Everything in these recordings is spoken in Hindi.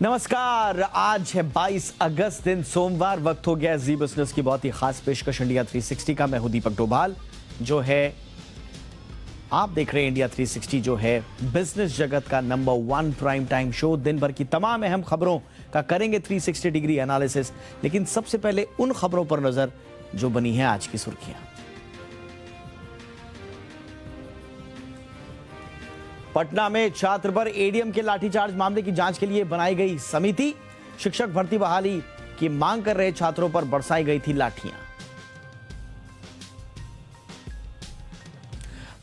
नमस्कार, आज है 22 अगस्त दिन सोमवार। वक्त हो गया जी बिजनेस की बहुत ही खास पेशकश इंडिया 360 का। मैं हूं दीपक डोभाल। जो है आप देख रहे हैं इंडिया 360, जो है बिजनेस जगत का नंबर 1 प्राइम टाइम शो। दिन भर की तमाम अहम खबरों का करेंगे 360 डिग्री एनालिसिस। लेकिन सबसे पहले उन खबरों पर नजर जो बनी है आज की सुर्खियां। पटना में छात्र पर एडीएम के लाठीचार्ज मामले की जांच के लिए बनाई गई समिति। शिक्षक भर्ती बहाली की मांग कर रहे छात्रों पर बरसाई गई थी लाठियां।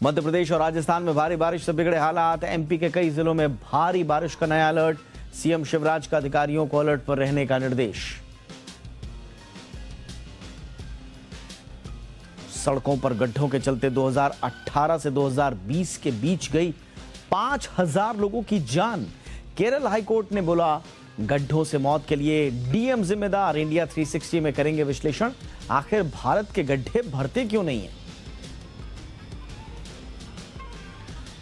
मध्य प्रदेश और राजस्थान में भारी बारिश से बिगड़े हालात। एमपी के कई जिलों में भारी बारिश का नया अलर्ट। सीएम शिवराज का अधिकारियों को अलर्ट पर रहने का निर्देश। सड़कों पर गड्ढों के चलते 2018 से 2020 के बीच गई 5000 लोगों की जान। केरल हाईकोर्ट ने बोला गड्ढों से मौत के लिए डीएम जिम्मेदार। इंडिया 360 में करेंगे विश्लेषण, आखिर भारत के गड्ढे भरते क्यों नहीं है।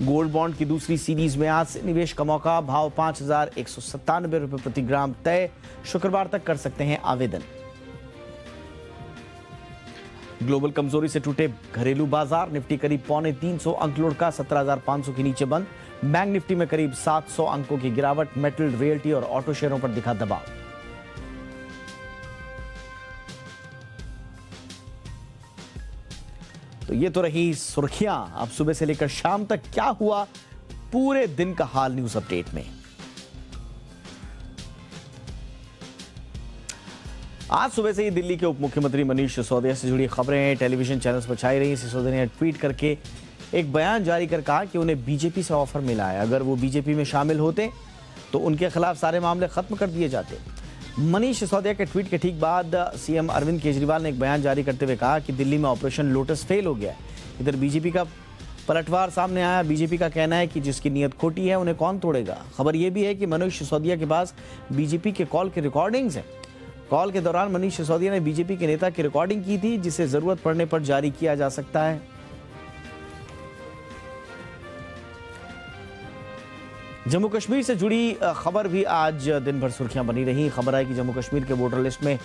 गोल्ड बॉन्ड की दूसरी सीरीज में आज से निवेश का मौका। भाव 5197 रुपए प्रति ग्राम तय। शुक्रवार तक कर सकते हैं आवेदन। ग्लोबल कमजोरी से टूटे घरेलू बाजार। निफ्टी करीब 350 अंक लुढ़का 17,500 के नीचे बंद। बैंक निफ्टी में करीब 700 अंकों की गिरावट। मेटल, रियल्टी और ऑटो शेयरों पर दिखा दबाव। तो ये तो रही सुर्खियां। अब सुबह से लेकर शाम तक क्या हुआ पूरे दिन का हाल न्यूज अपडेट में। आज सुबह से ही दिल्ली के उप मुख्यमंत्री मनीष सिसोदिया से जुड़ी खबरें टेलीविजन चैनल्स पर छाई रही। सिसोदिया ने ट्वीट करके एक बयान जारी कर कहा कि उन्हें बीजेपी से ऑफर मिला है। अगर वो बीजेपी में शामिल होते तो उनके खिलाफ सारे मामले खत्म कर दिए जाते। मनीष सिसोदिया के ट्वीट के ठीक बाद सीएम अरविंद केजरीवाल ने एक बयान जारी करते हुए कहा कि दिल्ली में ऑपरेशन लोटस फेल हो गया है। इधर बीजेपी का पलटवार सामने आया। बीजेपी का कहना है कि जिसकी नीयत खोटी है उन्हें कौन तोड़ेगा। खबर यह भी है कि मनीष सिसोदिया के पास बीजेपी के कॉल की रिकॉर्डिंग्स हैं। कॉल के दौरान मनीष सिसोदिया ने बीजेपी के नेता की रिकॉर्डिंग की थी, जिसे जरूरत पड़ने पर जारी किया जा सकता है। जम्मू कश्मीर से जुड़ी खबर भी आज दिन भर सुर्खियां बनी रही। खबर है कि जम्मू कश्मीर के वोटर लिस्ट में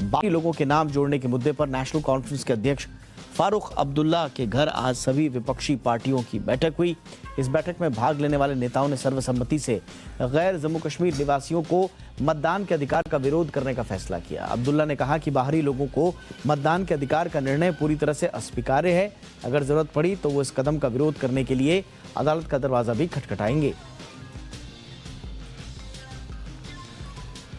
बाकी लोगों के नाम जोड़ने के मुद्दे पर नेशनल कॉन्फ्रेंस के अध्यक्ष फारूक अब्दुल्ला के घर आज सभी विपक्षी पार्टियों की बैठक हुई। इस बैठक में भाग लेने वाले नेताओं ने सर्वसम्मति से गैर जम्मू कश्मीर निवासियों को मतदान के अधिकार का विरोध करने का फैसला किया। अब्दुल्ला ने कहा कि बाहरी लोगों को मतदान के अधिकार का निर्णय पूरी तरह से अस्वीकार्य है। अगर जरूरत पड़ी तो वो इस कदम का विरोध करने के लिए अदालत का दरवाजा भी खटखटाएंगे।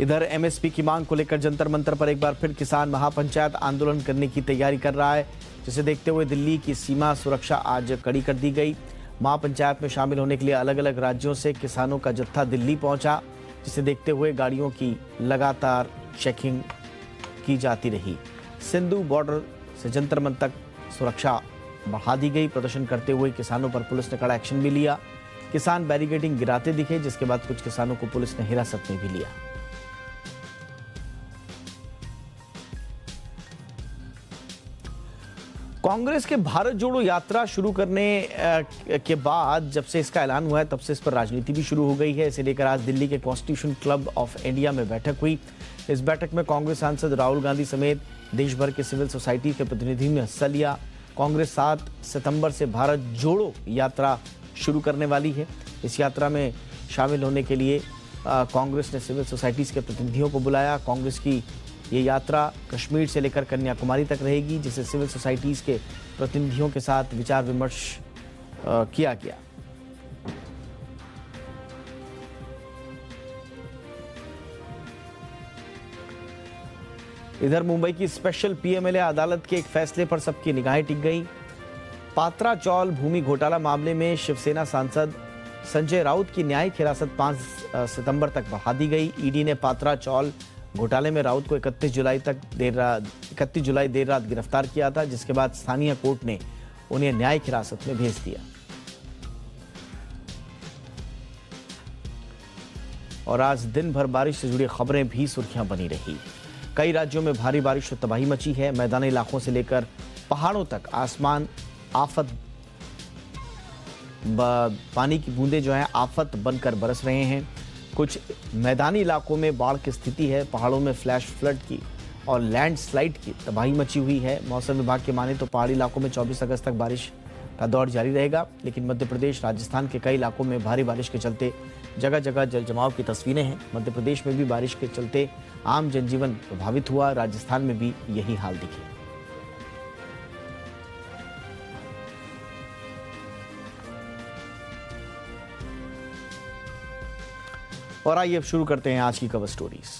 इधर एमएसपी की मांग को लेकर जंतर मंतर पर एक बार फिर किसान महापंचायत आंदोलन करने की तैयारी कर रहा है, जिसे देखते हुए दिल्ली की सीमा सुरक्षा आज कड़ी कर दी गई। महापंचायत में शामिल होने के लिए अलग अलग राज्यों से किसानों का जत्था दिल्ली पहुंचा, जिसे देखते हुए गाड़ियों की लगातार चेकिंग की जाती रही। सिंधु बॉर्डर से जंतर मंतर तक सुरक्षा बढ़ा दी गई। प्रदर्शन करते हुए किसानों पर पुलिस ने कड़ा एक्शन भी लिया। किसान बैरिकेडिंग गिराते दिखे, जिसके बाद कुछ किसानों को पुलिस ने हिरासत में भी लिया। कांग्रेस के भारत जोड़ो यात्रा शुरू करने के बाद जब से इसका ऐलान हुआ है तब से इस पर राजनीति भी शुरू हो गई है। इसे लेकर आज दिल्ली के कॉन्स्टिट्यूशन क्लब ऑफ इंडिया में बैठक हुई। इस बैठक में कांग्रेस सांसद राहुल गांधी समेत देश भर के सिविल सोसाइटी के प्रतिनिधियों ने हिस्सा लिया। कांग्रेस 7 सितंबर से भारत जोड़ो यात्रा शुरू करने वाली है। इस यात्रा में शामिल होने के लिए कांग्रेस ने सिविल सोसाइटीज के प्रतिनिधियों को बुलाया। कांग्रेस की ये यात्रा कश्मीर से लेकर कन्याकुमारी तक रहेगी, जिसे सिविल सोसाइटीज के प्रतिनिधियों के साथ विचार विमर्श किया गया। इधर मुंबई की स्पेशल पीएमएलए अदालत के एक फैसले पर सबकी निगाहें टिक गई। पात्रा चौल भूमि घोटाला मामले में शिवसेना सांसद संजय राउत की न्यायिक हिरासत 5 सितंबर तक बढ़ा दी गई। ईडी ने पात्रा चौल घोटाले में राउत को 31 जुलाई देर रात गिरफ्तार किया था, जिसके बाद स्थानीय कोर्ट ने उन्हें न्यायिक हिरासत में भेज दिया। और आज दिन भर बारिश से जुड़ी खबरें भी सुर्खियां बनी रही। कई राज्यों में भारी बारिश और तबाही मची है। मैदानी इलाकों से लेकर पहाड़ों तक आसमान आफत पानी की बूंदें जो हैं आफत बनकर बरस रहे हैं। कुछ मैदानी इलाकों में बाढ़ की स्थिति है। पहाड़ों में फ्लैश फ्लड की और लैंडस्लाइड की तबाही मची हुई है। मौसम विभाग के माने तो पहाड़ी इलाकों में 24 अगस्त तक बारिश का दौर जारी रहेगा, लेकिन मध्य प्रदेश, राजस्थान के कई इलाकों में भारी बारिश के चलते जगह जगह जल जमाव की तस्वीरें हैं। मध्य प्रदेश में भी बारिश के चलते आम जनजीवन प्रभावित हुआ। राजस्थान में भी यही हाल दिखे। और आइए अब शुरू करते हैं आज की कवर स्टोरीज।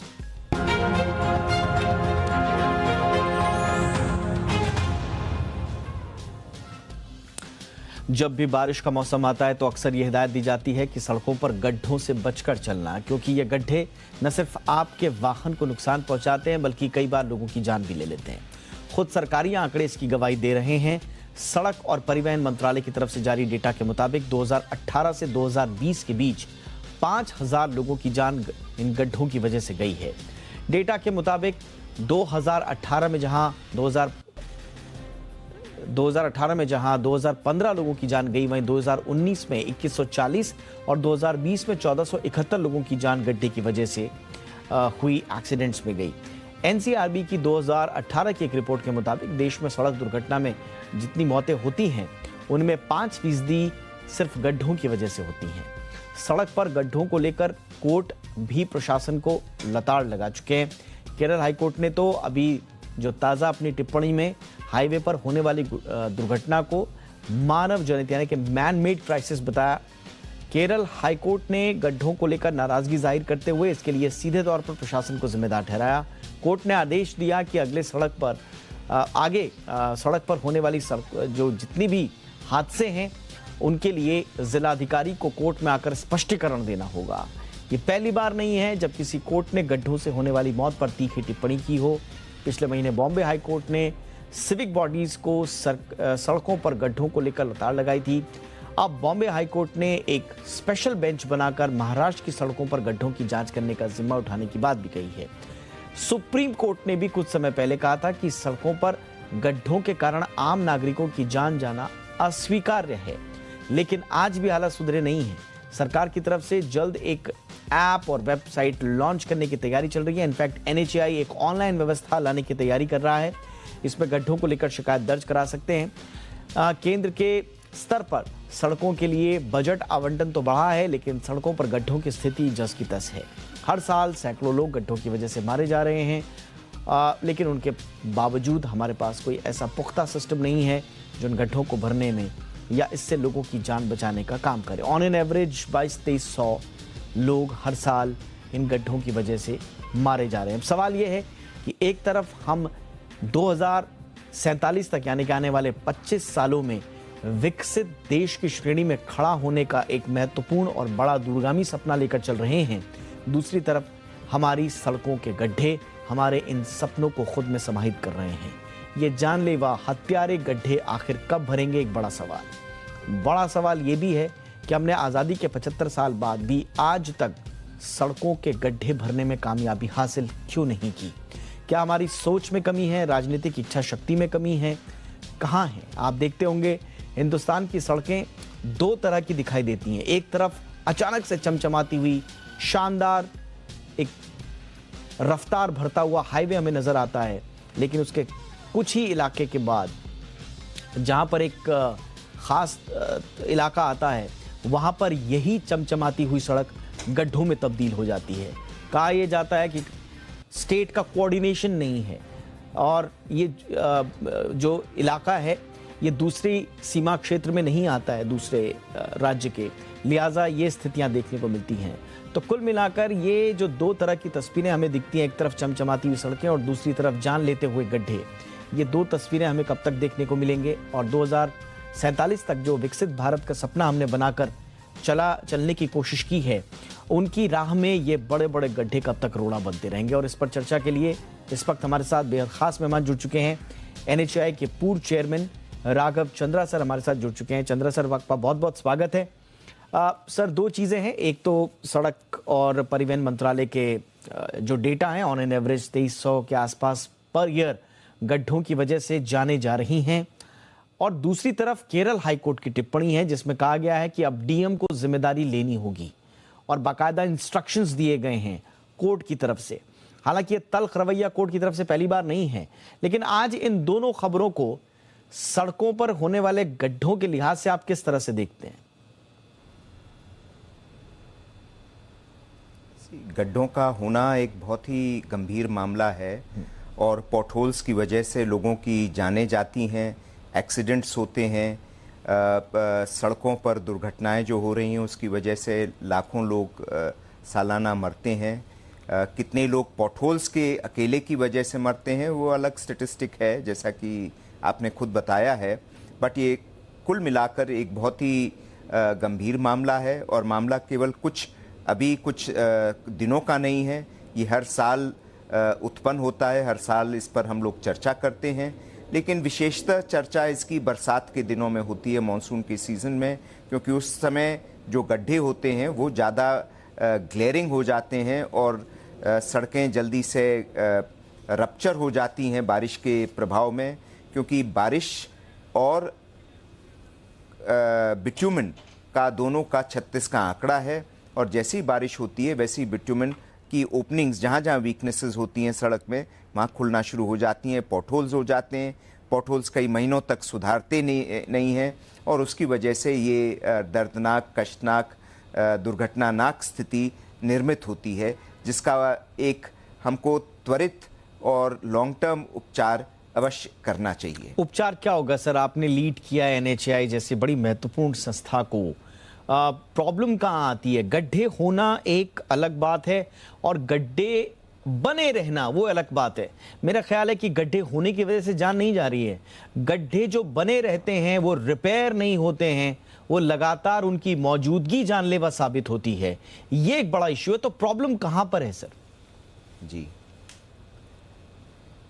जब भी बारिश का मौसम आता है तो अक्सर ये हिदायत दी जाती है कि सड़कों पर गड्ढों से बचकर चलना, क्योंकि ये गड्ढे न सिर्फ आपके वाहन को नुकसान पहुंचाते हैं बल्कि कई बार लोगों की जान भी ले लेते हैं। खुद सरकारी आंकड़े इसकी गवाही दे रहे हैं। सड़क और परिवहन मंत्रालय की तरफ से जारी डेटा के मुताबिक 2018 से 2020 के बीच 5000 लोगों की जान इन गड्ढों की वजह से गई है। डेटा के मुताबिक 2018 में जहां 2015 लोगों की जान गई, वहीं 2019 में 2140 और 2020 में 1471 लोगों की जान गड्ढे की वजह से हुई एक्सीडेंट्स में गई। एनसीआरबी की 2018 की एक रिपोर्ट के मुताबिक देश में सड़क दुर्घटना में जितनी मौतें होती हैं उनमें 5% सिर्फ गड्ढों की वजह से होती हैं। सड़क पर गड्ढों को लेकर कोर्ट भी प्रशासन को लताड़ लगा चुके हैं। केरल हाईकोर्ट ने तो अभी जो ताज़ा अपनी टिप्पणी में हाईवे पर होने वाली दुर्घटना को मानव जनित यानी कि मैन मेड क्राइसिस बताया। केरल हाईकोर्ट ने गड्ढों को लेकर नाराजगी जाहिर करते हुए इसके लिए सीधे तौर पर प्रशासन को जिम्मेदार ठहराया। कोर्ट ने आदेश दिया कि अगले सड़क पर होने वाली जो जितनी भी हादसे हैं उनके लिए जिलाधिकारी को कोर्ट में आकर स्पष्टीकरण देना होगा। ये पहली बार नहीं है जब किसी कोर्ट ने गड्ढों से होने वाली मौत पर तीखी टिप्पणी की हो। पिछले महीने बॉम्बे हाई कोर्ट ने सिविक बॉडीज को सड़कों पर गड्ढों को लेकर लताड़ लगाई थी। अब बॉम्बे हाई कोर्ट ने एक स्पेशल बेंच बनाकर महाराष्ट्र की सड़कों पर गड्ढों की जांच करने का जिम्मा उठाने की बात भी कही है। सुप्रीम कोर्ट ने भी कुछ समय पहले कहा था कि सड़कों पर गड्ढों के कारण आम नागरिकों की जान जाना अस्वीकार्य है, लेकिन आज भी हालात सुधरे नहीं हैं। सरकार की तरफ से जल्द एक ऐप और वेबसाइट लॉन्च करने की तैयारी चल रही है। इनफैक्ट एनएचएआई एक ऑनलाइन व्यवस्था लाने की तैयारी कर रहा है। इसमें गड्ढों को लेकर शिकायत दर्ज करा सकते हैं। केंद्र के स्तर पर सड़कों के लिए बजट आवंटन तो बढ़ा है, लेकिन सड़कों पर गड्ढों की स्थिति जस की तस है। हर साल सैकड़ों लोग गड्ढों की वजह से मारे जा रहे हैं, लेकिन उनके बावजूद हमारे पास कोई ऐसा पुख्ता सिस्टम नहीं है जो इन गड्ढों को भरने में या इससे लोगों की जान बचाने का काम करे। ऑन एन एवरेज 2200-2300 लोग हर साल इन गड्ढों की वजह से मारे जा रहे हैं। सवाल यह है कि एक तरफ हम 2047 तक यानी कि आने वाले 25 सालों में विकसित देश की श्रेणी में खड़ा होने का एक महत्वपूर्ण और बड़ा दूरगामी सपना लेकर चल रहे हैं, दूसरी तरफ हमारी सड़कों के गड्ढे हमारे इन सपनों को खुद में समाहित कर रहे हैं। ये जानलेवा हत्यारे गड्ढे आखिर कब भरेंगे, एक बड़ा सवाल ये भी है कि हमने आज़ादी के 75 साल बाद भी आज तक सड़कों के गड्ढे भरने में कामयाबी हासिल क्यों नहीं की। क्या हमारी सोच में कमी है, राजनीतिक इच्छा शक्ति में कमी है, कहाँ है? आप देखते होंगे हिंदुस्तान की सड़कें दो तरह की दिखाई देती हैं। एक तरफ अचानक से चमचमाती हुई शानदार एक रफ्तार भरता हुआ हाईवे हमें नजर आता है, लेकिन उसके कुछ ही इलाके के बाद जहां पर एक खास इलाका आता है वहां पर यही चमचमाती हुई सड़क गड्ढों में तब्दील हो जाती है। कहा यह जाता है कि स्टेट का कोऑर्डिनेशन नहीं है और ये जो इलाका है ये दूसरी सीमा क्षेत्र में नहीं आता है दूसरे राज्य के, लिहाजा ये स्थितियां देखने को मिलती हैं। तो कुल मिलाकर ये जो दो तरह की तस्वीरें हमें दिखती हैं, एक तरफ चमचमाती हुई सड़कें और दूसरी तरफ जान लेते हुए गड्ढे, ये दो तस्वीरें हमें कब तक देखने को मिलेंगे? और 2047 तक जो विकसित भारत का सपना हमने बनाकर चलने की कोशिश की है, उनकी राह में ये बड़े बड़े गड्ढे कब तक रोड़ा बनते रहेंगे? और इस पर चर्चा के लिए इस वक्त हमारे साथ बेहद खास मेहमान जुड़ चुके हैं। एनएचएआई के पूर्व चेयरमैन राघव चंद्रा सर हमारे साथ जुड़ चुके हैं। चंद्रा सर, आपका बहुत बहुत स्वागत है। सर, दो चीज़ें हैं, एक तो सड़क और परिवहन मंत्रालय के जो डेटा हैं, ऑन एन एवरेज 2300 के आसपास पर ईयर गड्ढों की वजह से जाने जा रही हैं। और दूसरी तरफ केरल हाईकोर्ट की टिप्पणी है जिसमें कहा गया है कि अब डीएम को जिम्मेदारी लेनी होगी और बाकायदा इंस्ट्रक्शंस दिए गए हैं कोर्ट की तरफ से। हालांकि ये तल्ख रवैया कोर्ट की तरफ से पहली बार नहीं है, लेकिन आज इन दोनों खबरों को सड़कों पर होने वाले गड्ढों के लिहाज से आप किस तरह से देखते हैं? गड्ढों का होना एक बहुत ही गंभीर मामला है और पॉटहोल्स की वजह से लोगों की जानें जाती हैं, एक्सीडेंट्स होते हैं, सड़कों पर दुर्घटनाएं जो हो रही हैं उसकी वजह से लाखों लोग सालाना मरते हैं। कितने लोग पॉटहोल्स के अकेले की वजह से मरते हैं वो अलग स्टेटिस्टिक है, जैसा कि आपने खुद बताया है। बट ये कुल मिलाकर एक बहुत ही गंभीर मामला है और मामला केवल कुछ दिनों का नहीं है, ये हर साल उत्पन्न होता है, हर साल इस पर हम लोग चर्चा करते हैं। लेकिन विशेषतः चर्चा इसकी बरसात के दिनों में होती है, मानसून के सीज़न में, क्योंकि उस समय जो गड्ढे होते हैं वो ज़्यादा ग्लेयरिंग हो जाते हैं और सड़कें जल्दी से रप्चर हो जाती हैं बारिश के प्रभाव में, क्योंकि बारिश और बिट्यूमेन का दोनों का 36 का आंकड़ा है और जैसी बारिश होती है वैसी बिट्यूमेन की ओपनिंग्स जहाँ जहाँ वीकनेसेस होती हैं सड़क में वहाँ खुलना शुरू हो जाती हैं, पॉटहोल्स हो जाते हैं। पॉटहोल्स कई महीनों तक सुधारते नहीं हैं और उसकी वजह से ये दर्दनाक, कष्टनाक, दुर्घटनानाक स्थिति निर्मित होती है, जिसका एक हमको त्वरित और लॉन्ग टर्म उपचार अवश्य करना चाहिए। उपचार क्या होगा सर? आपने लीड किया है एनएचएआई जैसी बड़ी महत्वपूर्ण संस्था को। प्रॉब्लम कहाँ आती है? गड्ढे होना एक अलग बात है और गड्ढे बने रहना वो अलग बात है। मेरा ख्याल है कि गड्ढे होने की वजह से जान नहीं जा रही है, गड्ढे जो बने रहते हैं वो रिपेयर नहीं होते हैं, वो लगातार उनकी मौजूदगी जानलेवा साबित होती है। ये एक बड़ा इश्यू है। तो प्रॉब्लम कहां पर है सर? जी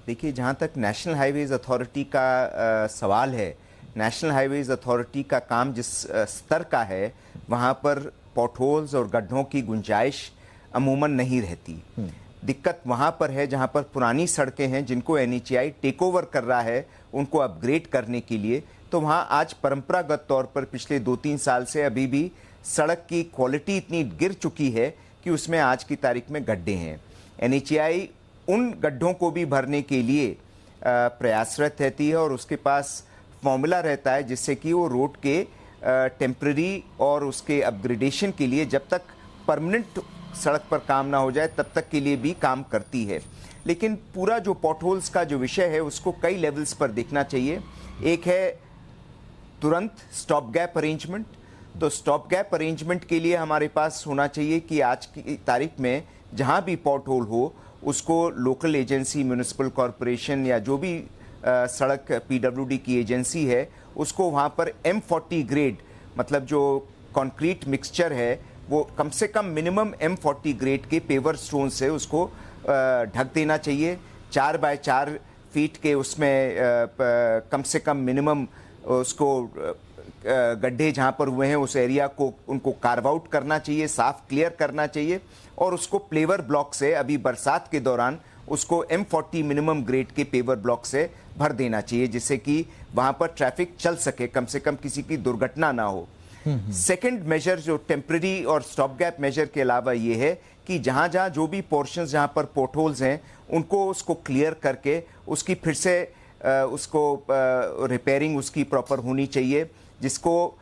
देखिए, जहां तक नेशनल हाईवेज अथॉरिटी का सवाल है, नेशनल हाईवेज अथॉरिटी का काम जिस स्तर का है वहां पर पॉटहोल्स और गड्ढों की गुंजाइश अमूमन नहीं रहती। दिक्कत वहां पर है जहां पर पुरानी सड़कें हैं जिनको एनएचएआई टेक ओवर कर रहा है उनको अपग्रेड करने के लिए। तो वहां आज परंपरागत तौर पर पिछले 2-3 साल से अभी भी सड़क की क्वालिटी इतनी गिर चुकी है कि उसमें आज की तारीख में गड्ढे हैं। एनएचएआई उन गड्ढों को भी भरने के लिए प्रयासरत रहती है और उसके पास फॉर्मूला रहता है जिससे कि वो रोड के टेम्पररी और उसके अपग्रेडेशन के लिए जब तक परमानेंट सड़क पर काम ना हो जाए तब तक के लिए भी काम करती है। लेकिन पूरा जो पॉटहोल्स का जो विषय है उसको कई लेवल्स पर देखना चाहिए। एक है तुरंत स्टॉप गैप अरेंजमेंट। तो स्टॉप गैप अरेंजमेंट के लिए हमारे पास होना चाहिए कि आज की तारीख में जहां भी पॉटहोल हो उसको लोकल एजेंसी, म्यूनिसिपल कॉरपोरेशन या जो भी सड़क पीडब्ल्यूडी की एजेंसी है उसको वहां पर M40 ग्रेड, मतलब जो कंक्रीट मिक्सचर है वो कम से कम मिनिमम M40 ग्रेड के पेवर स्टोन से उसको ढक देना चाहिए। 4 बाय 4 फीट के उसमें कम से कम मिनिमम उसको गड्ढे जहाँ पर हुए हैं उस एरिया को उनको कार्व आउट करना चाहिए, साफ क्लियर करना चाहिए और उसको पेवर ब्लॉक से अभी बरसात के दौरान उसको M40 मिनिमम ग्रेड के पेवर ब्लॉक से भर देना चाहिए, जिससे कि वहाँ पर ट्रैफिक चल सके, कम से कम किसी की दुर्घटना ना हो। सेकंड मेजर जो टेम्पररी और स्टॉप गैप मेजर के अलावा ये है कि जहाँ जहाँ जो भी पोर्शंस जहाँ पर पोर्टहोल्स हैं उनको उसको क्लियर करके उसकी फिर से उसको रिपेयरिंग उसकी प्रॉपर होनी चाहिए, जिसको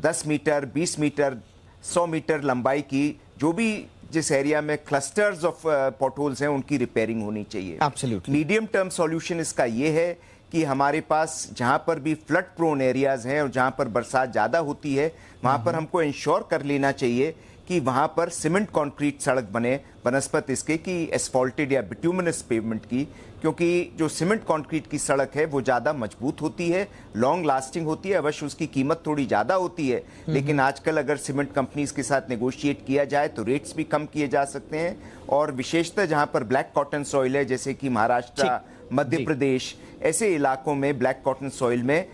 10 मीटर, 20 मीटर, 100 मीटर लंबाई की जो भी जिस एरिया में क्लस्टर्स ऑफ पॉटहोल्स हैं उनकी रिपेयरिंग होनी चाहिए। एब्सोल्युटली। मीडियम टर्म सॉल्यूशन इसका ये है कि हमारे पास जहां पर भी फ्लड प्रोन एरियाज हैं और जहां पर बरसात ज़्यादा होती है वहां पर हमको इंश्योर कर लेना चाहिए कि वहां पर सीमेंट कंक्रीट सड़क बने बनस्पत इसके कि एस्फॉल्टेड या बिट्यूमिनस पेवमेंट की, क्योंकि जो सीमेंट कंक्रीट की सड़क है वो ज़्यादा मजबूत होती है, लॉन्ग लास्टिंग होती है। अवश्य उसकी कीमत थोड़ी ज़्यादा होती है, लेकिन आजकल अगर सीमेंट कंपनीज के साथ नेगोशिएट किया जाए तो रेट्स भी कम किए जा सकते हैं। और विशेषतः जहाँ पर ब्लैक कॉटन सॉइल है जैसे कि महाराष्ट्र, मध्य प्रदेश, ऐसे इलाकों में ब्लैक कॉटन सॉइल में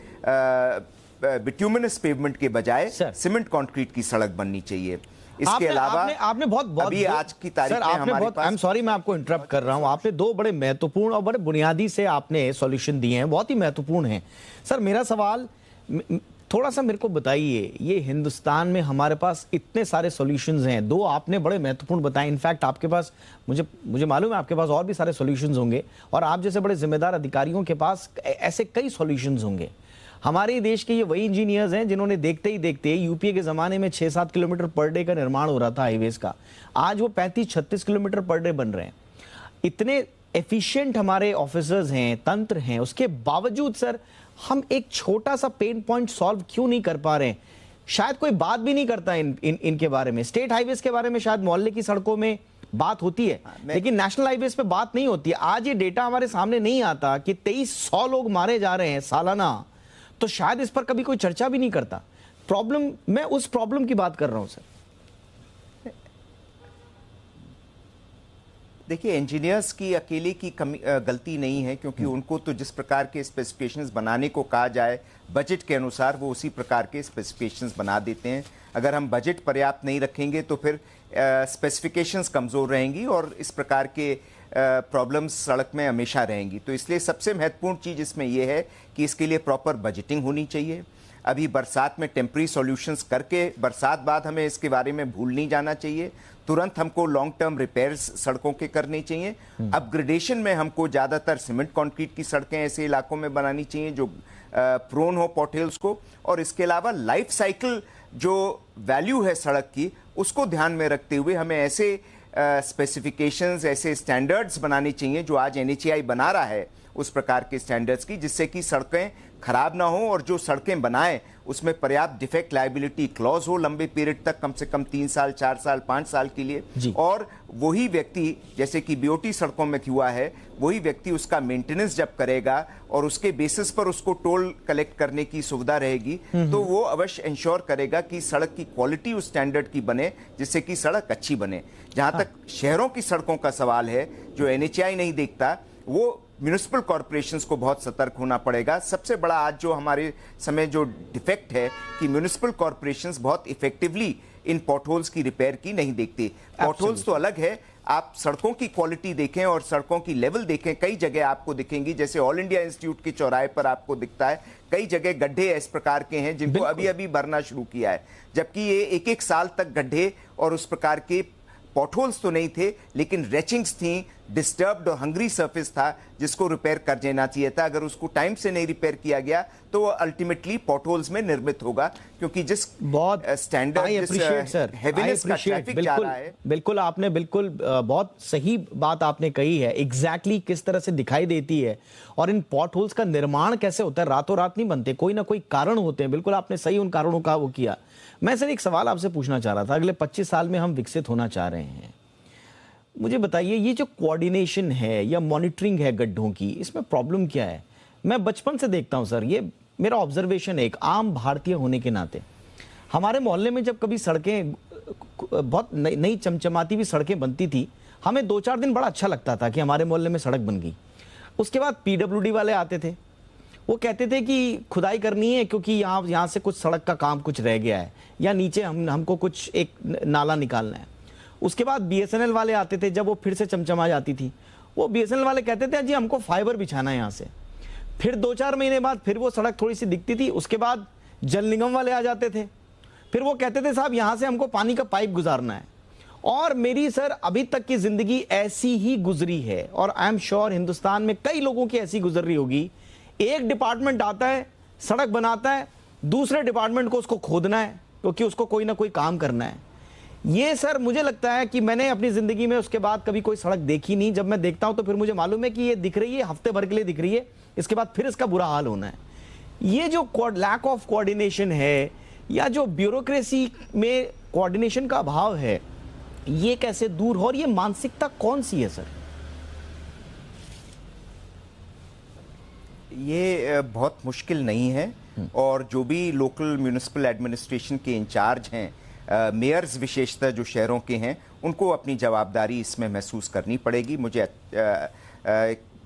बिट्यूमिनस पेवमेंट के बजाय सीमेंट कंक्रीट की सड़क बननी चाहिए। इसके अलावा आपने बहुत अभी आज की तारीख में हमारे पास, आई एम सॉरी मैं आपको इंटरप्ट कर रहा हूं, आपने दो बड़े महत्वपूर्ण और बड़े बुनियादी से आपने सॉल्यूशन दिए हैं, बहुत ही महत्वपूर्ण हैं। सर मेरा सवाल, थोड़ा सा मेरे को बताइए, ये हिंदुस्तान में हमारे पास इतने सारे सॉल्यूशंस हैं, दो आपने बड़े महत्वपूर्ण बताए, इनफैक्ट आपके पास, मुझे मालूम है आपके पास और भी सारे सॉल्यूशंस होंगे, और आप जैसे बड़े जिम्मेदार अधिकारियों के पास ऐसे कई सॉल्यूशंस होंगे। हमारे देश के ये वही इंजीनियर्स हैं जिन्होंने देखते ही देखते यूपीए के जमाने में 6-7 किलोमीटर पर डे का निर्माण हो रहा था हाईवेज का, आज वो 35-36 किलोमीटर पर डे बन रहे हैं। इतने एफिशिएंट हमारे ऑफिसर्स हैं, तंत्र हैं, उसके बावजूद सर हम एक छोटा सा पेन पॉइंट सॉल्व क्यों नहीं कर पा रहे हैं? शायद कोई बात भी नहीं करता इनके बारे में। स्टेट हाईवेज के बारे में शायद मोहल्ले की सड़कों में बात होती है, लेकिन नेशनल हाईवेज पे बात नहीं होती है। आज ये डेटा हमारे सामने नहीं आता कि 2300 लोग मारे जा रहे हैं सालाना, तो शायद इस पर कभी कोई चर्चा भी नहीं करता। प्रॉब्लम, मैं उस प्रॉब्लम की बात कर रहा हूं सर। देखिए, इंजीनियर्स की अकेले की गलती नहीं है, क्योंकि उनको तो जिस प्रकार के स्पेसिफिकेशंस बनाने को कहा जाए बजट के अनुसार, वो उसी प्रकार के स्पेसिफिकेशंस बना देते हैं। अगर हम बजट पर्याप्त नहीं रखेंगे तो फिर स्पेसिफिकेशंस कमज़ोर रहेंगी और इस प्रकार के प्रॉब्लम्स सड़क में हमेशा रहेंगी। तो इसलिए सबसे महत्वपूर्ण चीज़ इसमें यह है कि इसके लिए प्रॉपर बजटिंग होनी चाहिए। अभी बरसात में टेम्पररी सॉल्यूशंस करके बरसात बाद हमें इसके बारे में भूल नहीं जाना चाहिए। तुरंत हमको लॉन्ग टर्म रिपेयर्स सड़कों के करने चाहिए। अपग्रेडेशन में हमको ज़्यादातर सीमेंट कंक्रीट की सड़कें ऐसे इलाकों में बनानी चाहिए जो प्रोन हो पॉटहोल्स को, और इसके अलावा लाइफ साइकिल जो वैल्यू है सड़क की, उसको ध्यान में रखते हुए हमें ऐसे स्पेसिफिकेशंस, ऐसे स्टैंडर्ड्स बनाने चाहिए जो आज NHAI बना रहा है, उस प्रकार के स्टैंडर्ड्स की, जिससे कि सड़कें खराब ना हो और जो सड़कें बनाएं उसमें पर्याप्त डिफेक्ट लायबिलिटी क्लॉज हो लंबे पीरियड तक, कम से कम 3 साल, 4 साल, 5 साल के लिए। और वही व्यक्ति, जैसे कि BOT सड़कों में हुआ है, वही व्यक्ति उसका मेंटेनेंस जब करेगा और उसके बेसिस पर उसको टोल कलेक्ट करने की सुविधा रहेगी, तो वो अवश्य इंश्योर करेगा कि सड़क की क्वालिटी उस स्टैंडर्ड की बने जिससे कि सड़क अच्छी बने। जहां तक शहरों की सड़कों का सवाल है, जो NHAI नहीं देखता, वो म्यूनिसिपल कॉरपोरेशंस को बहुत सतर्क होना पड़ेगा। सबसे बड़ा आज जो हमारे समय जो डिफेक्ट है कि म्यूनिसिपल कॉरपोरेशंस बहुत इफेक्टिवली इन पॉटहोल्स की रिपेयर की नहीं देखती। पॉटहोल्स तो अलग है, आप सड़कों की क्वालिटी देखें और सड़कों की लेवल देखें, कई जगह आपको दिखेंगी, जैसे ऑल इंडिया इंस्टीट्यूट के चौराहे पर आपको दिखता है, कई जगह गड्ढे इस प्रकार के हैं जिनको अभी अभी भरना शुरू किया है, जबकि ये एक साल तक गड्ढे और उस प्रकार के पॉटहोल्स तो नहीं थे, लेकिन रेचिंग्स थी, डिस्टर्ब्ड और हंग्री सरफेस था जिसको रिपेयर कर देना चाहिए था। अगर उसको टाइम से नहीं रिपेयर किया गया तो वो अल्टीमेटली पॉटहोल्स में निर्मित होगा, क्योंकि जिस बहुत स्टैंडर्ड हेवीनेस का ट्रैफिक जा रहा है। बिल्कुल आपने बहुत सही बात आपने कही है, एग्जैक्टली किस तरह से दिखाई देती है, और इन पॉटहोल्स का निर्माण कैसे होता है, रातों रात नहीं बनते, कोई ना कोई कारण होते हैं। बिल्कुल आपने सही उन कारणों का वो किया। मैं सर एक सवाल आपसे पूछना चाह रहा था, अगले 25 साल में हम विकसित होना चाह रहे हैं, मुझे बताइए ये जो कोऑर्डिनेशन है या मॉनिटरिंग है गड्ढों की, इसमें प्रॉब्लम क्या है? मैं बचपन से देखता हूं सर, ये मेरा ऑब्जर्वेशन है एक आम भारतीय होने के नाते। हमारे मोहल्ले में जब कभी सड़कें बहुत नई चमचमाती हुई सड़कें बनती थी, हमें 2-4 दिन बड़ा अच्छा लगता था कि हमारे मोहल्ले में सड़क बन गई। उसके बाद PWD वाले आते थे, वो कहते थे कि खुदाई करनी है क्योंकि यहाँ से कुछ सड़क का काम कुछ रह गया है, या नीचे हमको कुछ एक नाला निकालना है। उसके बाद BSNL वाले आते थे, जब वो फिर से चमचमा जाती थी, वो BSNL वाले कहते थे जी हमको फाइबर बिछाना है यहाँ से। फिर 2-4 महीने बाद फिर वो सड़क थोड़ी सी दिखती थी। उसके बाद जल निगम वाले आ जाते थे, फिर वो कहते थे साहब यहाँ से हमको पानी का पाइप गुजारना है। और मेरी सर अभी तक की जिंदगी ऐसी ही गुजरी है, और आई एम श्योर हिंदुस्तान में कई लोगों की ऐसी गुजर रही होगी। एक डिपार्टमेंट आता है, सड़क बनाता है, दूसरे डिपार्टमेंट को उसको खोदना है क्योंकि उसको कोई ना कोई काम करना है। ये सर मुझे लगता है कि मैंने अपनी जिंदगी में उसके बाद कभी कोई सड़क देखी नहीं। जब मैं देखता हूं तो फिर मुझे मालूम है कि ये दिख रही है, हफ्ते भर के लिए दिख रही है, इसके बाद फिर इसका बुरा हाल होना है। ये जो लैक ऑफ कोऑर्डिनेशन है या जो ब्यूरोक्रेसी में कोऑर्डिनेशन का अभाव है, ये कैसे दूर हो, और ये मानसिकता कौन सी है सर? ये बहुत मुश्किल नहीं है, और जो भी लोकल म्यूनिसिपल एडमिनिस्ट्रेशन के इंचार्ज हैं, मेयर्स विशेषतः जो शहरों के हैं, उनको अपनी जवाबदारी इसमें महसूस करनी पड़ेगी। मुझे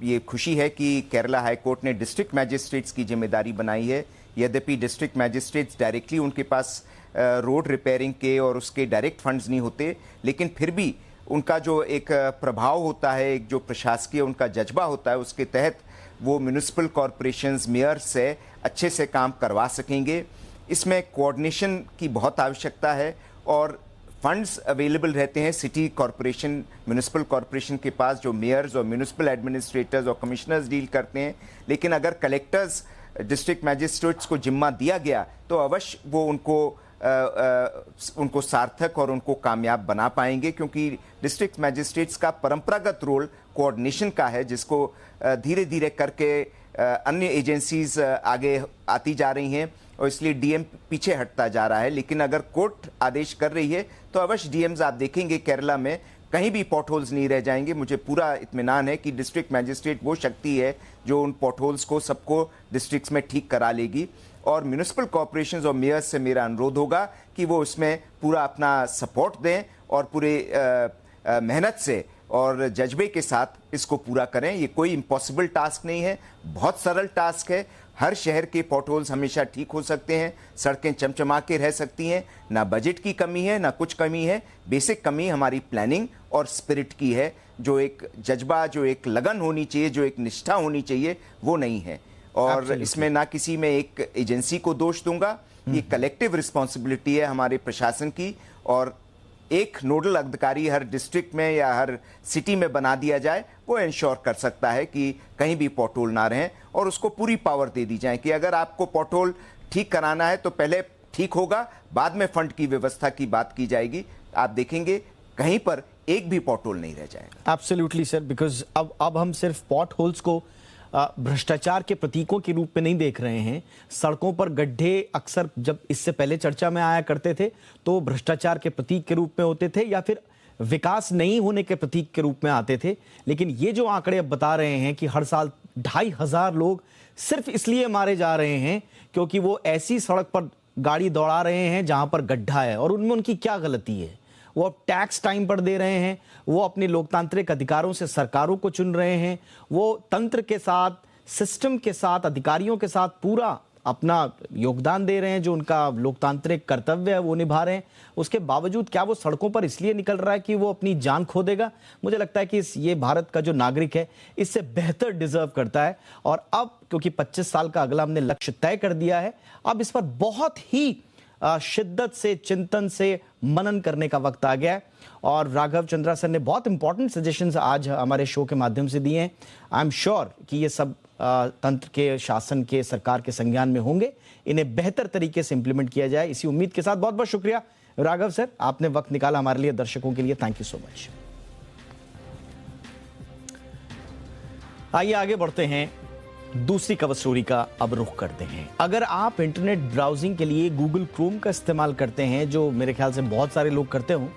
ये खुशी है कि केरला हाई कोर्ट ने डिस्ट्रिक्ट मैजिस्ट्रेट्स की जिम्मेदारी बनाई है। यद्यपि डिस्ट्रिक्ट मैजिस्ट्रेट्स डायरेक्टली उनके पास रोड रिपेयरिंग के और उसके डायरेक्ट फंड्स नहीं होते, लेकिन फिर भी उनका जो एक प्रभाव होता है, एक जो प्रशासकीय उनका जज्बा होता है, उसके तहत वो म्यूनिसिपल कॉरपोरेशंस, मेयर से अच्छे से काम करवा सकेंगे। इसमें कोऑर्डिनेशन की बहुत आवश्यकता है और फंड्स अवेलेबल रहते हैं सिटी कॉरपोरेशन, म्यूनिसिपल कॉरपोरेशन के पास, जो मेयर्स और म्यूनिसिपल एडमिनिस्ट्रेटर्स और कमिश्नर्स डील करते हैं। लेकिन अगर कलेक्टर्स, डिस्ट्रिक्ट मैजिस्ट्रेट्स को जिम्मा दिया गया तो अवश्य वो उनको सार्थक और उनको कामयाब बना पाएंगे, क्योंकि डिस्ट्रिक्ट मैजिस्ट्रेट्स का परंपरागत रोल कोऑर्डिनेशन का है, जिसको धीरे धीरे करके अन्य एजेंसीज आगे आती जा रही हैं और इसलिए डीएम पीछे हटता जा रहा है। लेकिन अगर कोर्ट आदेश कर रही है तो अवश्य डीएम्स, आप देखेंगे केरला में कहीं भी पॉट होल्स नहीं रह जाएंगे। मुझे पूरा इत्मीनान है कि डिस्ट्रिक्ट मैजिस्ट्रेट वो शक्ति है जो उन पॉट होल्स को सबको डिस्ट्रिक्ट्स में ठीक करा लेगी। और म्यूनिसिपल कॉरपोरेशंस और मेयर्स से मेरा अनुरोध होगा कि वो इसमें पूरा अपना सपोर्ट दें और पूरे मेहनत से और जज्बे के साथ इसको पूरा करें। ये कोई इम्पॉसिबल टास्क नहीं है, बहुत सरल टास्क है। हर शहर के पॉट होल्स हमेशा ठीक हो सकते हैं, सड़कें चमचमा के रह सकती हैं। ना बजट की कमी है, ना कुछ कमी है। बेसिक कमी हमारी प्लानिंग और स्पिरिट की है। जो एक जज्बा, जो एक लगन होनी चाहिए, जो एक निष्ठा होनी चाहिए, वो नहीं है। और इसमें ना किसी में एक एजेंसी को दोष दूंगा, ये कलेक्टिव रिस्पॉन्सिबिलिटी है हमारे प्रशासन की। और एक नोडल अधिकारी हर डिस्ट्रिक्ट में या हर सिटी में बना दिया जाए, वो इंश्योर कर सकता है कि कहीं भी पॉटहोल ना रहें और उसको पूरी पावर दे दी जाए कि अगर आपको पॉटहोल ठीक कराना है तो पहले ठीक होगा, बाद में फंड की व्यवस्था की बात की जाएगी। आप देखेंगे कहीं पर एक भी पॉटहोल नहीं रह जाएगा। एब्सोल्युटली सर, बिकॉज अब हम सिर्फ पॉट होल्स को भ्रष्टाचार के प्रतीकों के रूप में नहीं देख रहे हैं। सड़कों पर गड्ढे अक्सर, जब इससे पहले चर्चा में आया करते थे, तो भ्रष्टाचार के प्रतीक के रूप में होते थे या फिर विकास नहीं होने के प्रतीक के रूप में आते थे। लेकिन ये जो आंकड़े अब बता रहे हैं कि हर साल 2500 लोग सिर्फ इसलिए मारे जा रहे हैं क्योंकि वो ऐसी सड़क पर गाड़ी दौड़ा रहे हैं जहां पर गड्ढा है, और उनमें उनकी क्या गलती है? वो अब टैक्स टाइम पर दे रहे हैं, वो अपने लोकतांत्रिक अधिकारों से सरकारों को चुन रहे हैं, वो तंत्र के साथ, सिस्टम के साथ, अधिकारियों के साथ पूरा अपना योगदान दे रहे हैं, जो उनका लोकतांत्रिक कर्तव्य है वो निभा रहे हैं। उसके बावजूद क्या वो सड़कों पर इसलिए निकल रहा है कि वो अपनी जान खो देगा? मुझे लगता है कि ये भारत का जो नागरिक है इससे बेहतर डिजर्व करता है। और अब क्योंकि 25 साल का अगला हमने लक्ष्य तय कर दिया है, अब इस पर बहुत ही शिद्दत से, चिंतन से मनन करने का वक्त आ गया है। और राघव चंद्रा सर ने बहुत इंपॉर्टेंट सजेशंस आज हमारे शो के माध्यम से दिए हैं। आई एम श्योर कि ये सब तंत्र के, शासन के, सरकार के संज्ञान में होंगे, इन्हें बेहतर तरीके से इंप्लीमेंट किया जाए, इसी उम्मीद के साथ बहुत बहुत शुक्रिया राघव सर, आपने वक्त निकाला हमारे लिए, दर्शकों के लिए। Thank you so much. आइए आगे बढ़ते हैं, दूसरी कवर स्टोरी का अब रुख करते हैं। अगर आप इंटरनेट ब्राउजिंग के लिए गूगल क्रोम का इस्तेमाल करते हैं, जो मेरे ख्याल से बहुत सारे लोग करते हो,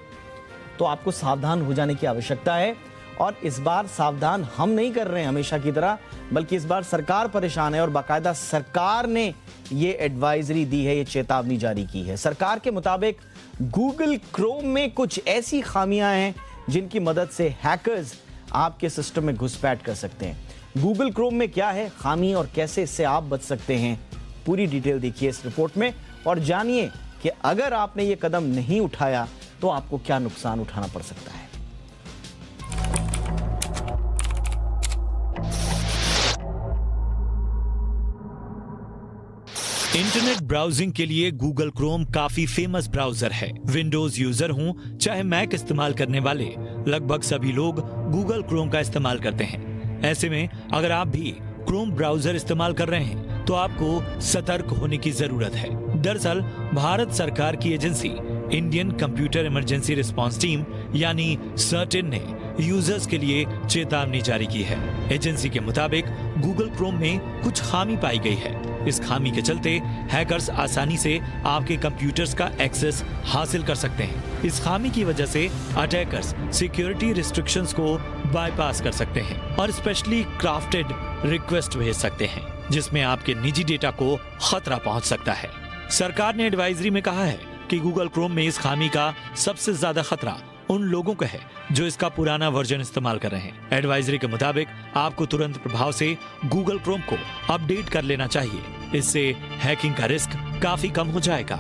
तो आपको सावधान हो जाने की आवश्यकता है। और इस बार सावधान हम नहीं कर रहे हैं हमेशा की तरह, बल्कि इस बार सरकार परेशान है और बाकायदा सरकार ने ये एडवाइजरी दी है, ये चेतावनी जारी की है। सरकार के मुताबिक गूगल क्रोम में कुछ ऐसी खामियां हैं जिनकी मदद से हैकर्स आपके सिस्टम में घुसपैठ कर सकते हैं। गूगल क्रोम में क्या है खामी और कैसे इससे आप बच सकते हैं, पूरी डिटेल देखिए इस रिपोर्ट में और जानिए कि अगर आपने ये कदम नहीं उठाया तो आपको क्या नुकसान उठाना पड़ सकता है। इंटरनेट ब्राउजिंग के लिए गूगल क्रोम काफी फेमस ब्राउजर है। विंडोज यूजर हूं चाहे मैक इस्तेमाल करने वाले, लगभग सभी लोग गूगल क्रोम का इस्तेमाल करते हैं। ऐसे में अगर आप भी क्रोम ब्राउजर इस्तेमाल कर रहे हैं तो आपको सतर्क होने की जरूरत है। दरअसल भारत सरकार की agency Indian computer emergency response team यानी सर्टिन ने यूजर्स के लिए चेतावनी जारी की है। एजेंसी के मुताबिक गूगल क्रोम में कुछ खामी पाई गई है। इस खामी के चलते हैकर्स आसानी से आपके कंप्यूटर्स का एक्सेस हासिल कर सकते हैं। इस खामी की वजह से अटैकर्स सिक्योरिटी रिस्ट्रिक्शंस को बाईपास कर सकते हैं और स्पेशली क्राफ्टेड रिक्वेस्ट भेज सकते हैं, जिसमें आपके निजी डेटा को खतरा पहुंच सकता है। सरकार ने एडवाइजरी में कहा है कि गूगल क्रोम में इस खामी का सबसे ज्यादा खतरा उन लोगों का है जो इसका पुराना वर्जन इस्तेमाल कर रहे हैं। एडवाइजरी के मुताबिक आपको तुरंत प्रभाव से गूगल क्रोम को अपडेट कर लेना चाहिए। इससे हैकिंग का रिस्क काफी कम हो जाएगा।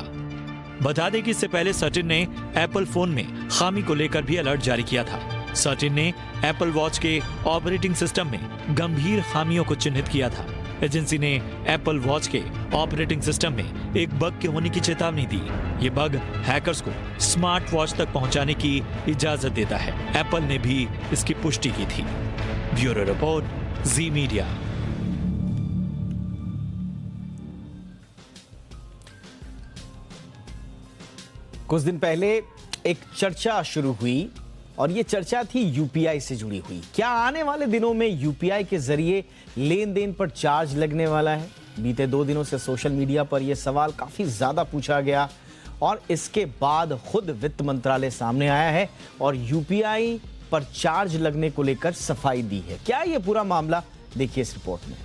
बता दें कि इससे पहले सचिन ने एप्पल फोन में खामी को लेकर भी अलर्ट जारी किया था। सचिन ने एप्पल वॉच के ऑपरेटिंग सिस्टम में गंभीर खामियों को चिन्हित किया था। एजेंसी ने एप्पल वॉच के ऑपरेटिंग सिस्टम में एक बग के होने की चेतावनी दी। ये बग हैकर्स को स्मार्ट वॉच तक पहुंचाने की इजाजत देता है। एप्पल ने भी इसकी पुष्टि की थी। ब्यूरो रिपोर्ट, जी मीडिया। कुछ दिन पहले एक चर्चा शुरू हुई और ये चर्चा थी यूपीआई से जुड़ी हुई। क्या आने वाले दिनों में यूपीआई के जरिए लेन देन पर चार्ज लगने वाला है? बीते 2 दिनों से सोशल मीडिया पर यह सवाल काफी ज्यादा पूछा गया और इसके बाद खुद वित्त मंत्रालय सामने आया है और यूपीआई पर चार्ज लगने को लेकर सफाई दी है। क्या ये पूरा मामला, देखिए इस रिपोर्ट में।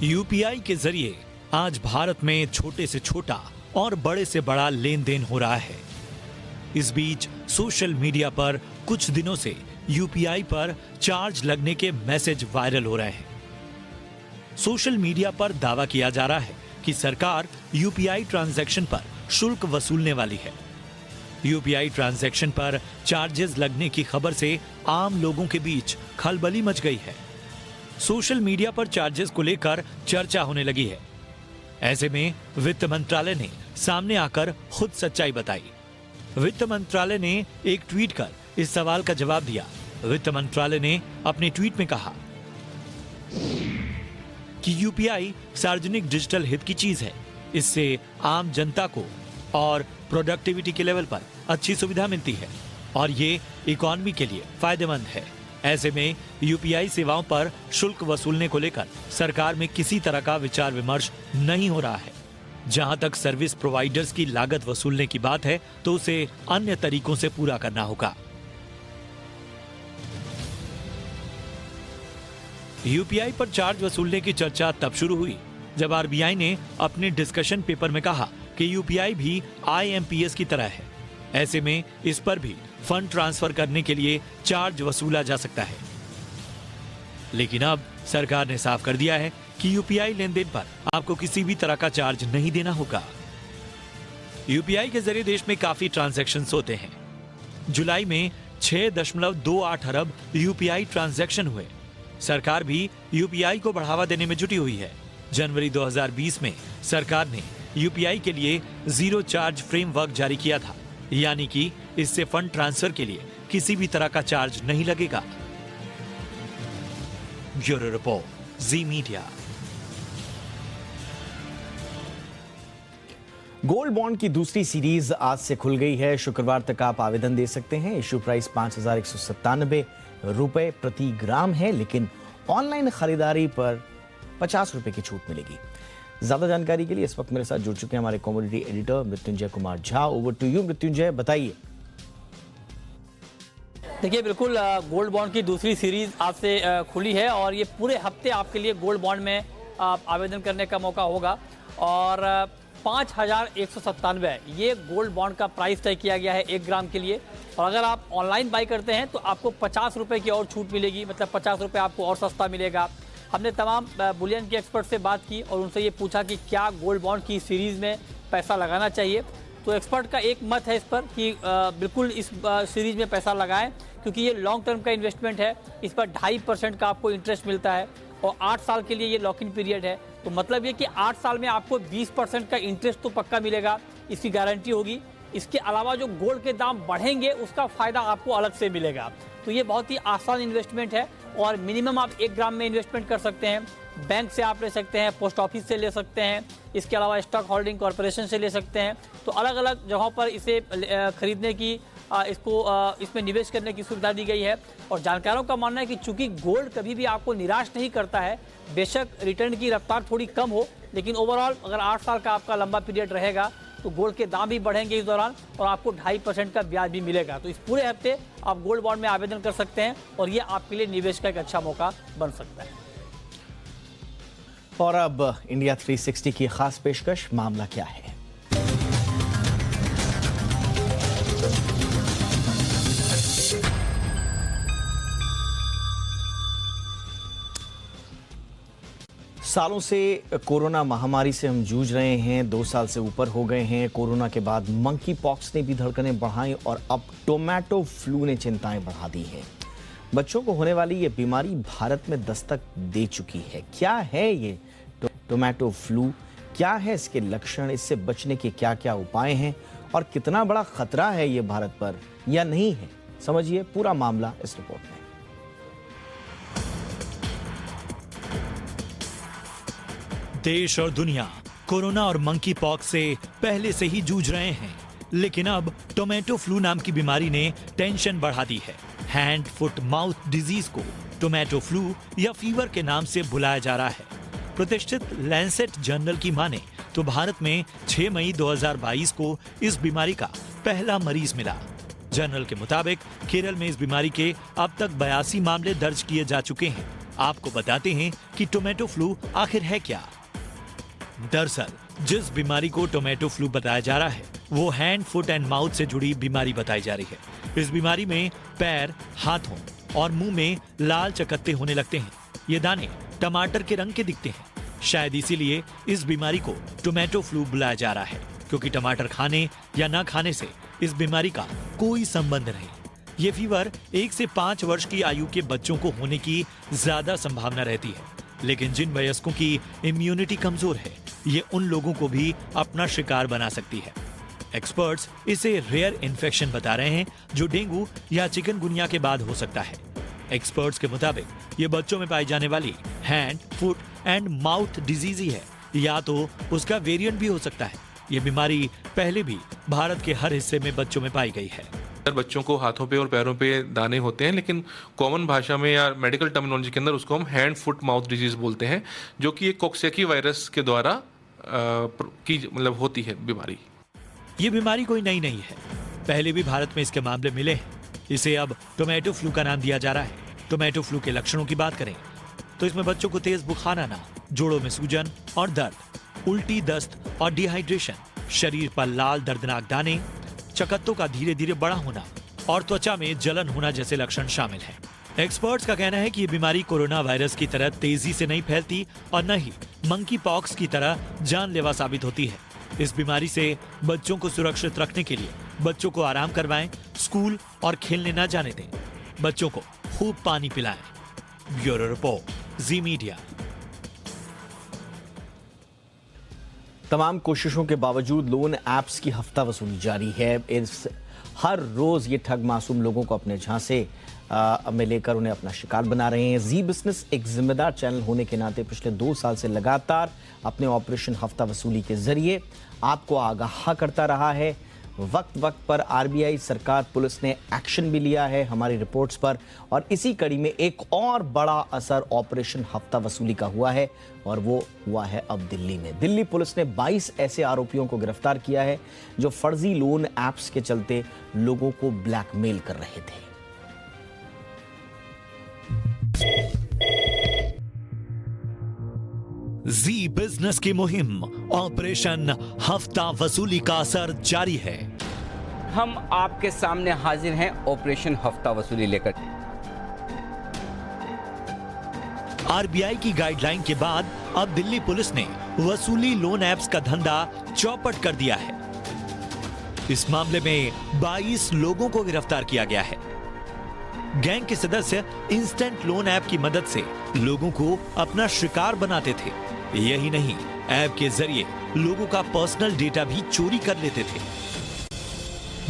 यूपीआई के जरिए आज भारत में छोटे से छोटा और बड़े से बड़ा लेन देन हो रहा है। इस बीच सोशल मीडिया पर कुछ दिनों से यूपीआई पर चार्ज लगने के मैसेज वायरल हो रहे हैं। सोशल मीडिया पर दावा किया जा रहा है कि सरकार यूपीआई ट्रांजैक्शन पर शुल्क वसूलने वाली है। यूपीआई ट्रांजैक्शन पर चार्जेस लगने की खबर से आम लोगों के बीच खलबली मच गई है। सोशल मीडिया पर चार्जेस को लेकर चर्चा होने लगी है। ऐसे में वित्त मंत्रालय ने सामने आकर खुद सच्चाई बताई। वित्त मंत्रालय ने एक ट्वीट कर इस सवाल का जवाब दिया। वित्त मंत्रालय ने अपने ट्वीट में कहा कि यूपीआई सार्वजनिक डिजिटल हित की चीज है। इससे आम जनता को और प्रोडक्टिविटी के लेवल पर अच्छी सुविधा मिलती है और ये इकोनॉमी के लिए फायदेमंद है। ऐसे में यूपीआई सेवाओं पर शुल्क वसूलने को लेकर सरकार में किसी तरह का विचार विमर्श नहीं हो रहा है। जहां तक सर्विस प्रोवाइडर्स की लागत वसूलने की बात है तो उसे अन्य तरीकों से पूरा करना होगा। यूपीआई पर चार्ज वसूलने की चर्चा तब शुरू हुई जब आरबीआई ने अपने डिस्कशन पेपर में कहा कि यूपीआई भी आईएमपीएस की तरह है। ऐसे में इस पर भी फंड ट्रांसफर करने के लिए चार्ज वसूला जा सकता है। लेकिन अब सरकार ने साफ कर दिया है कि यूपीआई लेन देन पर आपको किसी भी तरह का चार्ज नहीं देना होगा। यूपीआई के जरिए देश में काफी ट्रांजैक्शंस होते हैं। जुलाई में 6.28 अरब यूपीआई ट्रांजैक्शन हुए। सरकार भी यूपीआई को बढ़ावा देने में जुटी हुई है। जनवरी 2020 में सरकार ने यूपीआई के लिए जीरो चार्ज फ्रेमवर्क जारी किया था, यानी कि इससे फंड ट्रांसफर के लिए किसी भी तरह का चार्ज नहीं लगेगा। ब्यूरो रिपोर्ट, जी मीडिया। गोल्ड बॉन्ड की दूसरी सीरीज आज से खुल गई है। शुक्रवार तक आप आवेदन दे सकते हैं। इश्यू प्राइस 5,197 रुपए प्रति ग्राम है, लेकिन ऑनलाइन खरीदारी पर 50 रुपए की छूट मिलेगी। ज्यादा जानकारी के लिए इस वक्त मेरे साथ जुड़ चुके हैं हमारे commodity editor Mrityunjay Kumar Jha. Over to you Mrityunjay, बताइए। देखिए, बिल्कुल गोल्ड बॉन्ड की दूसरी सीरीज आज से खुली है और ये पूरे हफ्ते आपके लिए गोल्ड बॉन्ड में आवेदन करने का मौका होगा और 5,197 ये गोल्ड बॉन्ड का प्राइस तय किया गया है 1 ग्राम के लिए। और अगर आप ऑनलाइन बाई करते हैं तो आपको 50 रुपए की और छूट मिलेगी, मतलब 50 रुपए आपको और सस्ता मिलेगा। हमने तमाम बुलियन के एक्सपर्ट से बात की और उनसे ये पूछा कि क्या गोल्ड बॉन्ड की सीरीज़ में पैसा लगाना चाहिए। तो एक्सपर्ट का एक मत है इस पर कि बिल्कुल इस सीरीज़ में पैसा लगाएं, क्योंकि ये लॉन्ग टर्म का इन्वेस्टमेंट है। इस पर 2.5% का आपको इंटरेस्ट मिलता है और 8 साल के लिए ये लॉक इन पीरियड है। तो मतलब ये कि 8 साल में आपको 20% का इंटरेस्ट तो पक्का मिलेगा, इसकी गारंटी होगी। इसके अलावा जो गोल्ड के दाम बढ़ेंगे उसका फ़ायदा आपको अलग से मिलेगा। तो ये बहुत ही आसान इन्वेस्टमेंट है और मिनिमम आप 1 ग्राम में इन्वेस्टमेंट कर सकते हैं। बैंक से आप ले सकते हैं, पोस्ट ऑफिस से ले सकते हैं, इसके अलावा स्टॉक होल्डिंग कॉर्पोरेशन से ले सकते हैं। तो अलग अलग जगहों पर इसे खरीदने की इसमें निवेश करने की सुविधा दी गई है। और जानकारों का मानना है कि चूंकि गोल्ड कभी भी आपको निराश नहीं करता है, बेशक रिटर्न की रफ्तार थोड़ी कम हो, लेकिन ओवरऑल अगर 8 साल का आपका लंबा पीरियड रहेगा तो गोल्ड के दाम भी बढ़ेंगे इस दौरान और आपको 2.5% का ब्याज भी मिलेगा। तो इस पूरे हफ्ते आप गोल्ड बॉन्ड में आवेदन कर सकते हैं और ये आपके लिए निवेश का एक अच्छा मौका बन सकता है। और अब इंडिया 360 की खास पेशकश, मामला क्या है। सालों से कोरोना महामारी से हम जूझ रहे हैं। 2 साल से ऊपर हो गए हैं। कोरोना के बाद मंकी पॉक्स ने भी धड़कनें बढ़ाई और अब टोमेटो फ्लू ने चिंताएं बढ़ा दी हैं। बच्चों को होने वाली ये बीमारी भारत में दस्तक दे चुकी है। क्या है ये टोमेटो फ्लू? क्या है इसके लक्षण? इससे बचने के क्या क्या उपाय हैं और कितना बड़ा खतरा है ये भारत पर या नहीं है? समझिए पूरा मामला इस रिपोर्ट में। देश और दुनिया कोरोना और मंकी पॉक्स से पहले से ही जूझ रहे हैं, लेकिन अब टोमेटो फ्लू नाम की बीमारी ने टेंशन बढ़ा दी है। हैंड फुट माउथ डिजीज को टोमेटो फ्लू या फीवर के नाम से बुलाया जा रहा है। प्रतिष्ठित लैंसेट जर्नल की माने तो भारत में 6 मई 2022 को इस बीमारी का पहला मरीज मिला। जर्नल के मुताबिक केरल में इस बीमारी के अब तक 82 मामले दर्ज किए जा चुके हैं। आपको बताते हैं कि टोमेटो फ्लू आखिर है क्या। दरअसल जिस बीमारी को टोमेटो फ्लू बताया जा रहा है वो हैंड फुट एंड माउथ से जुड़ी बीमारी बताई जा रही है। इस बीमारी में पैर, हाथों और मुंह में लाल चकत्ते होने लगते हैं। ये दाने टमाटर के रंग के दिखते हैं। शायद इसीलिए इस बीमारी को टोमेटो फ्लू बुलाया जा रहा है, क्योंकि टमाटर खाने या ना खाने से इस बीमारी का कोई संबंध नहीं। ये फीवर 1 से 5 वर्ष की आयु के बच्चों को होने की ज्यादा संभावना रहती है, लेकिन जिन वयस्कों की इम्यूनिटी कमजोर है ये उन लोगों को भी अपना शिकार बना सकती है। एक्सपर्ट्स इसे रेयर इन्फेक्शन बता रहे हैं जो डेंगू या चिकनगुनिया के बाद हो सकता है। एक्सपर्ट्स के मुताबिक ये बच्चों में पाई जाने वाली hand, foot and mouth disease ही है, या तो उसका वेरिएंट भी हो सकता है। ये बीमारी पहले भी भारत के हर हिस्से में बच्चों में पाई गई है। बच्चों को हाथों पे और पैरों पे दाने होते हैं, लेकिन कॉमन भाषा में या मेडिकल टर्मिनोलॉजी के अंदर उसको हम हैंड फुट माउथ डिजीज बोलते हैं, जो कि एक कोक्सेकी वायरस के द्वारा होती है बीमारी। ये बीमारी कोई नई नहीं है, पहले भी भारत में इसके मामले मिले हैं। इसे अब टोमेटो फ्लू का नाम दिया जा रहा है। टोमेटो फ्लू के लक्षणों की बात करें तो इसमें बच्चों को तेज बुखार आना, जोड़ों में सूजन और दर्द, उल्टी, दस्त और डिहाइड्रेशन, शरीर पर लाल दर्दनाक दाने, चकत्तों का धीरे धीरे बड़ा होना और त्वचा में जलन होना जैसे लक्षण शामिल हैं। एक्सपर्ट्स का कहना है कि ये बीमारी कोरोना वायरस की तरह तेजी से नहीं फैलती और न ही मंकी पॉक्स की तरह जानलेवा साबित होती है। इस बीमारी से बच्चों को सुरक्षित रखने के लिए बच्चों को आराम करवाएं, स्कूल और खेलने न जाने दें, बच्चों को खूब पानी पिलाएं। ब्यूरो रिपोर्ट, जी मीडिया। तमाम कोशिशों के बावजूद लोन ऐप्स की हफ्ता वसूली जारी है। इस हर रोज ये ठग मासूम लोगों को अपने झांसे में लेकर उन्हें अपना शिकार बना रहे हैं। जी बिजनेस एक जिम्मेदार चैनल होने के नाते पिछले 2 साल से लगातार अपने ऑपरेशन हफ्ता वसूली के जरिए आपको आगाह करता रहा है। वक्त वक्त पर आरबीआई, सरकार, पुलिस ने एक्शन भी लिया है हमारी रिपोर्ट्स पर, और इसी कड़ी में एक और बड़ा असर ऑपरेशन हफ्ता वसूली का हुआ है, और वो हुआ है अब दिल्ली में। दिल्ली पुलिस ने 22 ऐसे आरोपियों को गिरफ्तार किया है जो फर्जी लोन ऐप्स के चलते लोगों को ब्लैकमेल कर रहे थे। जी बिजनेस की मुहिम ऑपरेशन हफ्ता वसूली का असर जारी है। हम आपके सामने हाजिर हैं ऑपरेशन हफ्ता वसूली लेकर। आरबीआई की गाइडलाइन के बाद अब दिल्ली पुलिस ने वसूली लोन ऐप्स का धंधा चौपट कर दिया है। इस मामले में 22 लोगों को गिरफ्तार किया गया है। गैंग के सदस्य इंस्टेंट लोन ऐप की मदद से लोगों को अपना शिकार बनाते थे। यही नहीं, ऐप के जरिए लोगों का पर्सनल डेटा भी चोरी कर लेते थे,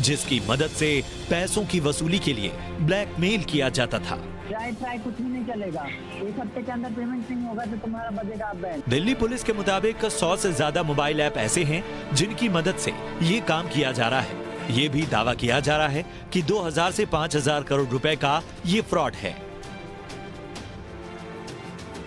जिसकी मदद से पैसों की वसूली के लिए ब्लैकमेल किया जाता था। ट्राई कुछ भी नहीं चलेगा, 1 हफ्ते के अंदर पेमेंट नहीं होगा तो तुम्हारा बजेगा बैंक। दिल्ली पुलिस के मुताबिक 100 से ज्यादा मोबाइल ऐप ऐसे हैं जिनकी मदद से ये काम किया जा रहा है। ये भी दावा किया जा रहा है कि 2000 से 5000 करोड़ रुपए का ये फ्रॉड है।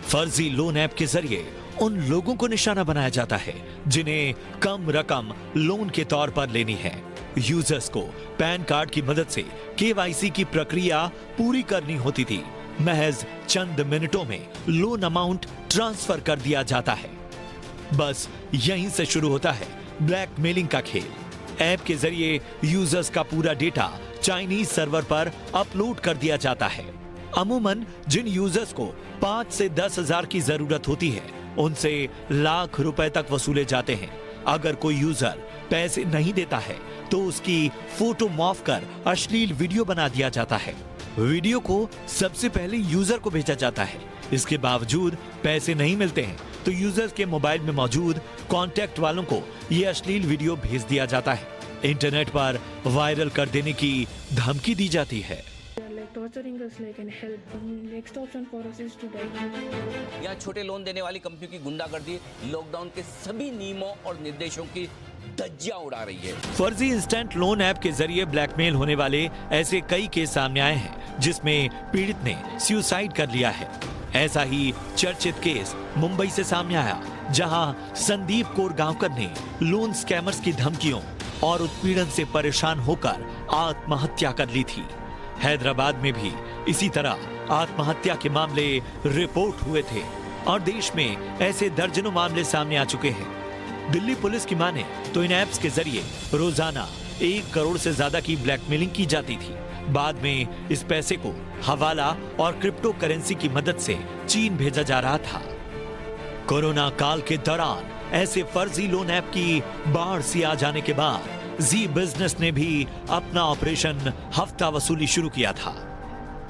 फर्जी लोन ऐप के जरिए उन लोगों को निशाना बनाया जाता है जिन्हें कम रकम लोन के तौर पर लेनी है। यूजर्स को पैन कार्ड की मदद से केवाईसी की प्रक्रिया पूरी करनी होती थी। महज चंद मिनटों में लोन अमाउंट ट्रांसफर कर दिया जाता है। बस यहीं से शुरू होता है ब्लैकमेलिंग का खेल। ऐप के जरिए यूजर्स का पूरा डेटा चाइनीज सर्वर पर अपलोड कर दिया जाता है। अमूमन जिन यूजर्स को 5 से 10 हजार की जरूरत होती है उनसे लाख रुपए तक वसूले जाते हैं। अगर कोई यूजर पैसे नहीं देता है तो उसकी फोटो मॉर्फ कर अश्लील वीडियो बना दिया जाता है। वीडियो को सबसे पहले यूजर को भेजा जाता है। इसके बावजूद पैसे नहीं मिलते हैं तो यूजर के मोबाइल में मौजूद कॉन्टैक्ट वालों को ये अश्लील वीडियो भेज दिया जाता है। इंटरनेट पर वायरल कर देने की धमकी दी जाती है। torturing us like and help. Next option for us is to die. यहाँ छोटे लोन देने वाली कंपनियों की गुंडागर्दी लॉकडाउन के सभी नियमों और निर्देशों की धज्जियां उड़ा रही है। फर्जी इंस्टेंट लोन ऐप के जरिए ब्लैकमेल होने वाले ऐसे कई केस सामने आए हैं जिसमें पीड़ित ने सुसाइड कर लिया है। ऐसा ही चर्चित केस मुंबई से सामने आया, जहां संदीप कोरगांवकर ने लोन स्कैमर्स की धमकियों और उत्पीड़न से परेशान होकर आत्महत्या कर ली थी। हैदराबाद में भी इसी तरह आत्महत्या के मामले रिपोर्ट हुए थे और देश में ऐसे दर्जनों मामले सामने आ चुके हैं। दिल्ली पुलिस की माने तो इन ऐप्स के जरिए रोजाना 1 करोड़ से ज्यादा की ब्लैकमेलिंग की जाती थी। बाद में इस पैसे को हवाला और क्रिप्टो करेंसी की मदद से चीन भेजा जा रहा था। कोरोना काल के दौरान ऐसे फर्जी लोन ऐप की बाढ़ सी आ जाने के बाद जी बिजनेस ने भी अपना ऑपरेशन हफ्ता वसूली शुरू किया था।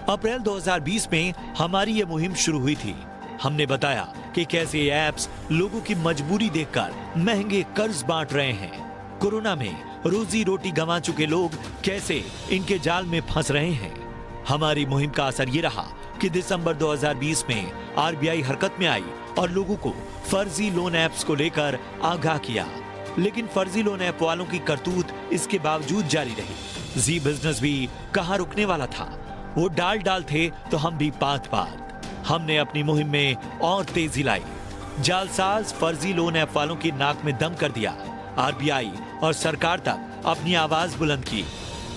अप्रैल 2020 में हमारी ये मुहिम शुरू हुई थी। हमने बताया कि कैसे ये ऐप्स लोगों की मजबूरी देखकर महंगे कर्ज बांट रहे हैं। कोरोना में रोजी रोटी गंवा चुके लोग कैसे इनके जाल में फंस रहे हैं। हमारी मुहिम का असर ये रहा कि दिसंबर 2020 में आरबीआई हरकत में आई और लोगों को फर्जी लोन ऐप्स को लेकर आगाह किया। लेकिन फर्जी लोन ऐप वालों की करतूत इसके बावजूद जारी रही। जी बिजनेस भी कहां रुकने वाला था। वो डाल थे तो हम भी पात। हमने अपनी मुहिम में और तेजी लाई। जालसाज फर्जी लोन ऐप वालों की नाक में दम कर दिया। आरबीआई और सरकार तक अपनी आवाज बुलंद की।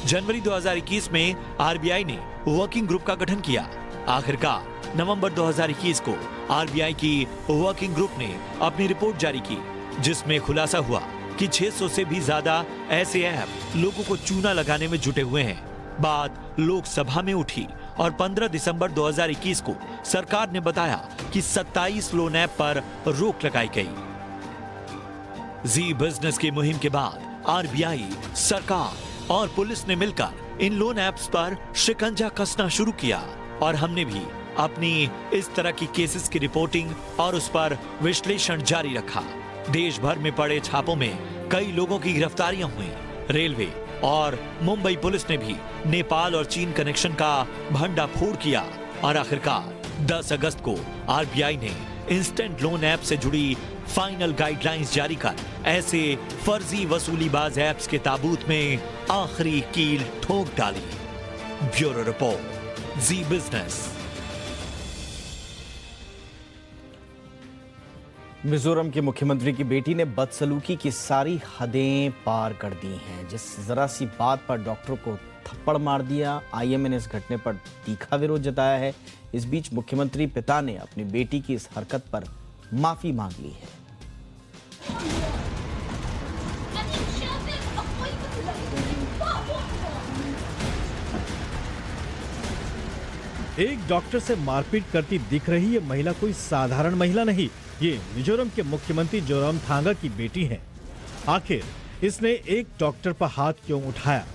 जनवरी 2021 में आरबीआई ने वर्किंग ग्रुप का गठन किया। आखिरकार नवंबर 2021 को आरबीआई की वर्किंग ग्रुप ने अपनी रिपोर्ट जारी की, जिसमें खुलासा हुआ कि 600 से भी ज्यादा ऐसे ऐप लोगों को चूना लगाने में जुटे हुए हैं। बात लोकसभा में उठी और 15 दिसंबर 2021 को सरकार ने बताया कि 27 लोन ऐप पर रोक लगाई गई। जी बिजनेस की मुहिम के बाद आरबीआई, सरकार और पुलिस ने मिलकर इन लोन ऐप्स पर शिकंजा कसना शुरू किया और हमने भी अपनी इस तरह की केसेस की रिपोर्टिंग और उस पर विश्लेषण जारी रखा। देश भर में पड़े छापों में कई लोगों की गिरफ्तारियां हुई। रेलवे और मुंबई पुलिस ने भी नेपाल और चीन कनेक्शन का भंडाफोड़ किया और आखिरकार 10 अगस्त को आरबीआई ने इंस्टेंट लोन ऐप से जुड़ी फाइनल गाइडलाइंस जारी कर ऐसे फर्जी वसूलीबाज ऐप्स के ताबूत में आखिरी कील ठोक डाली। ब्यूरो रिपोर्ट, जी बिजनेस। मिजोरम के मुख्यमंत्री की बेटी ने बदसलूकी की सारी हदें पार कर दी हैं। जिस जरा सी बात पर डॉक्टर को थप्पड़ मार दिया, आईएमए ने इस घटने पर तीखा विरोध जताया है। इस बीच मुख्यमंत्री पिता ने अपनी बेटी की इस हरकत पर माफी मांग ली है। एक डॉक्टर से मारपीट करती दिख रही ये महिला कोई साधारण महिला नहीं, ये मिजोरम के मुख्यमंत्री जोरामथांगा की बेटी है। आखिर इसने एक डॉक्टर पर हाथ क्यों उठाया?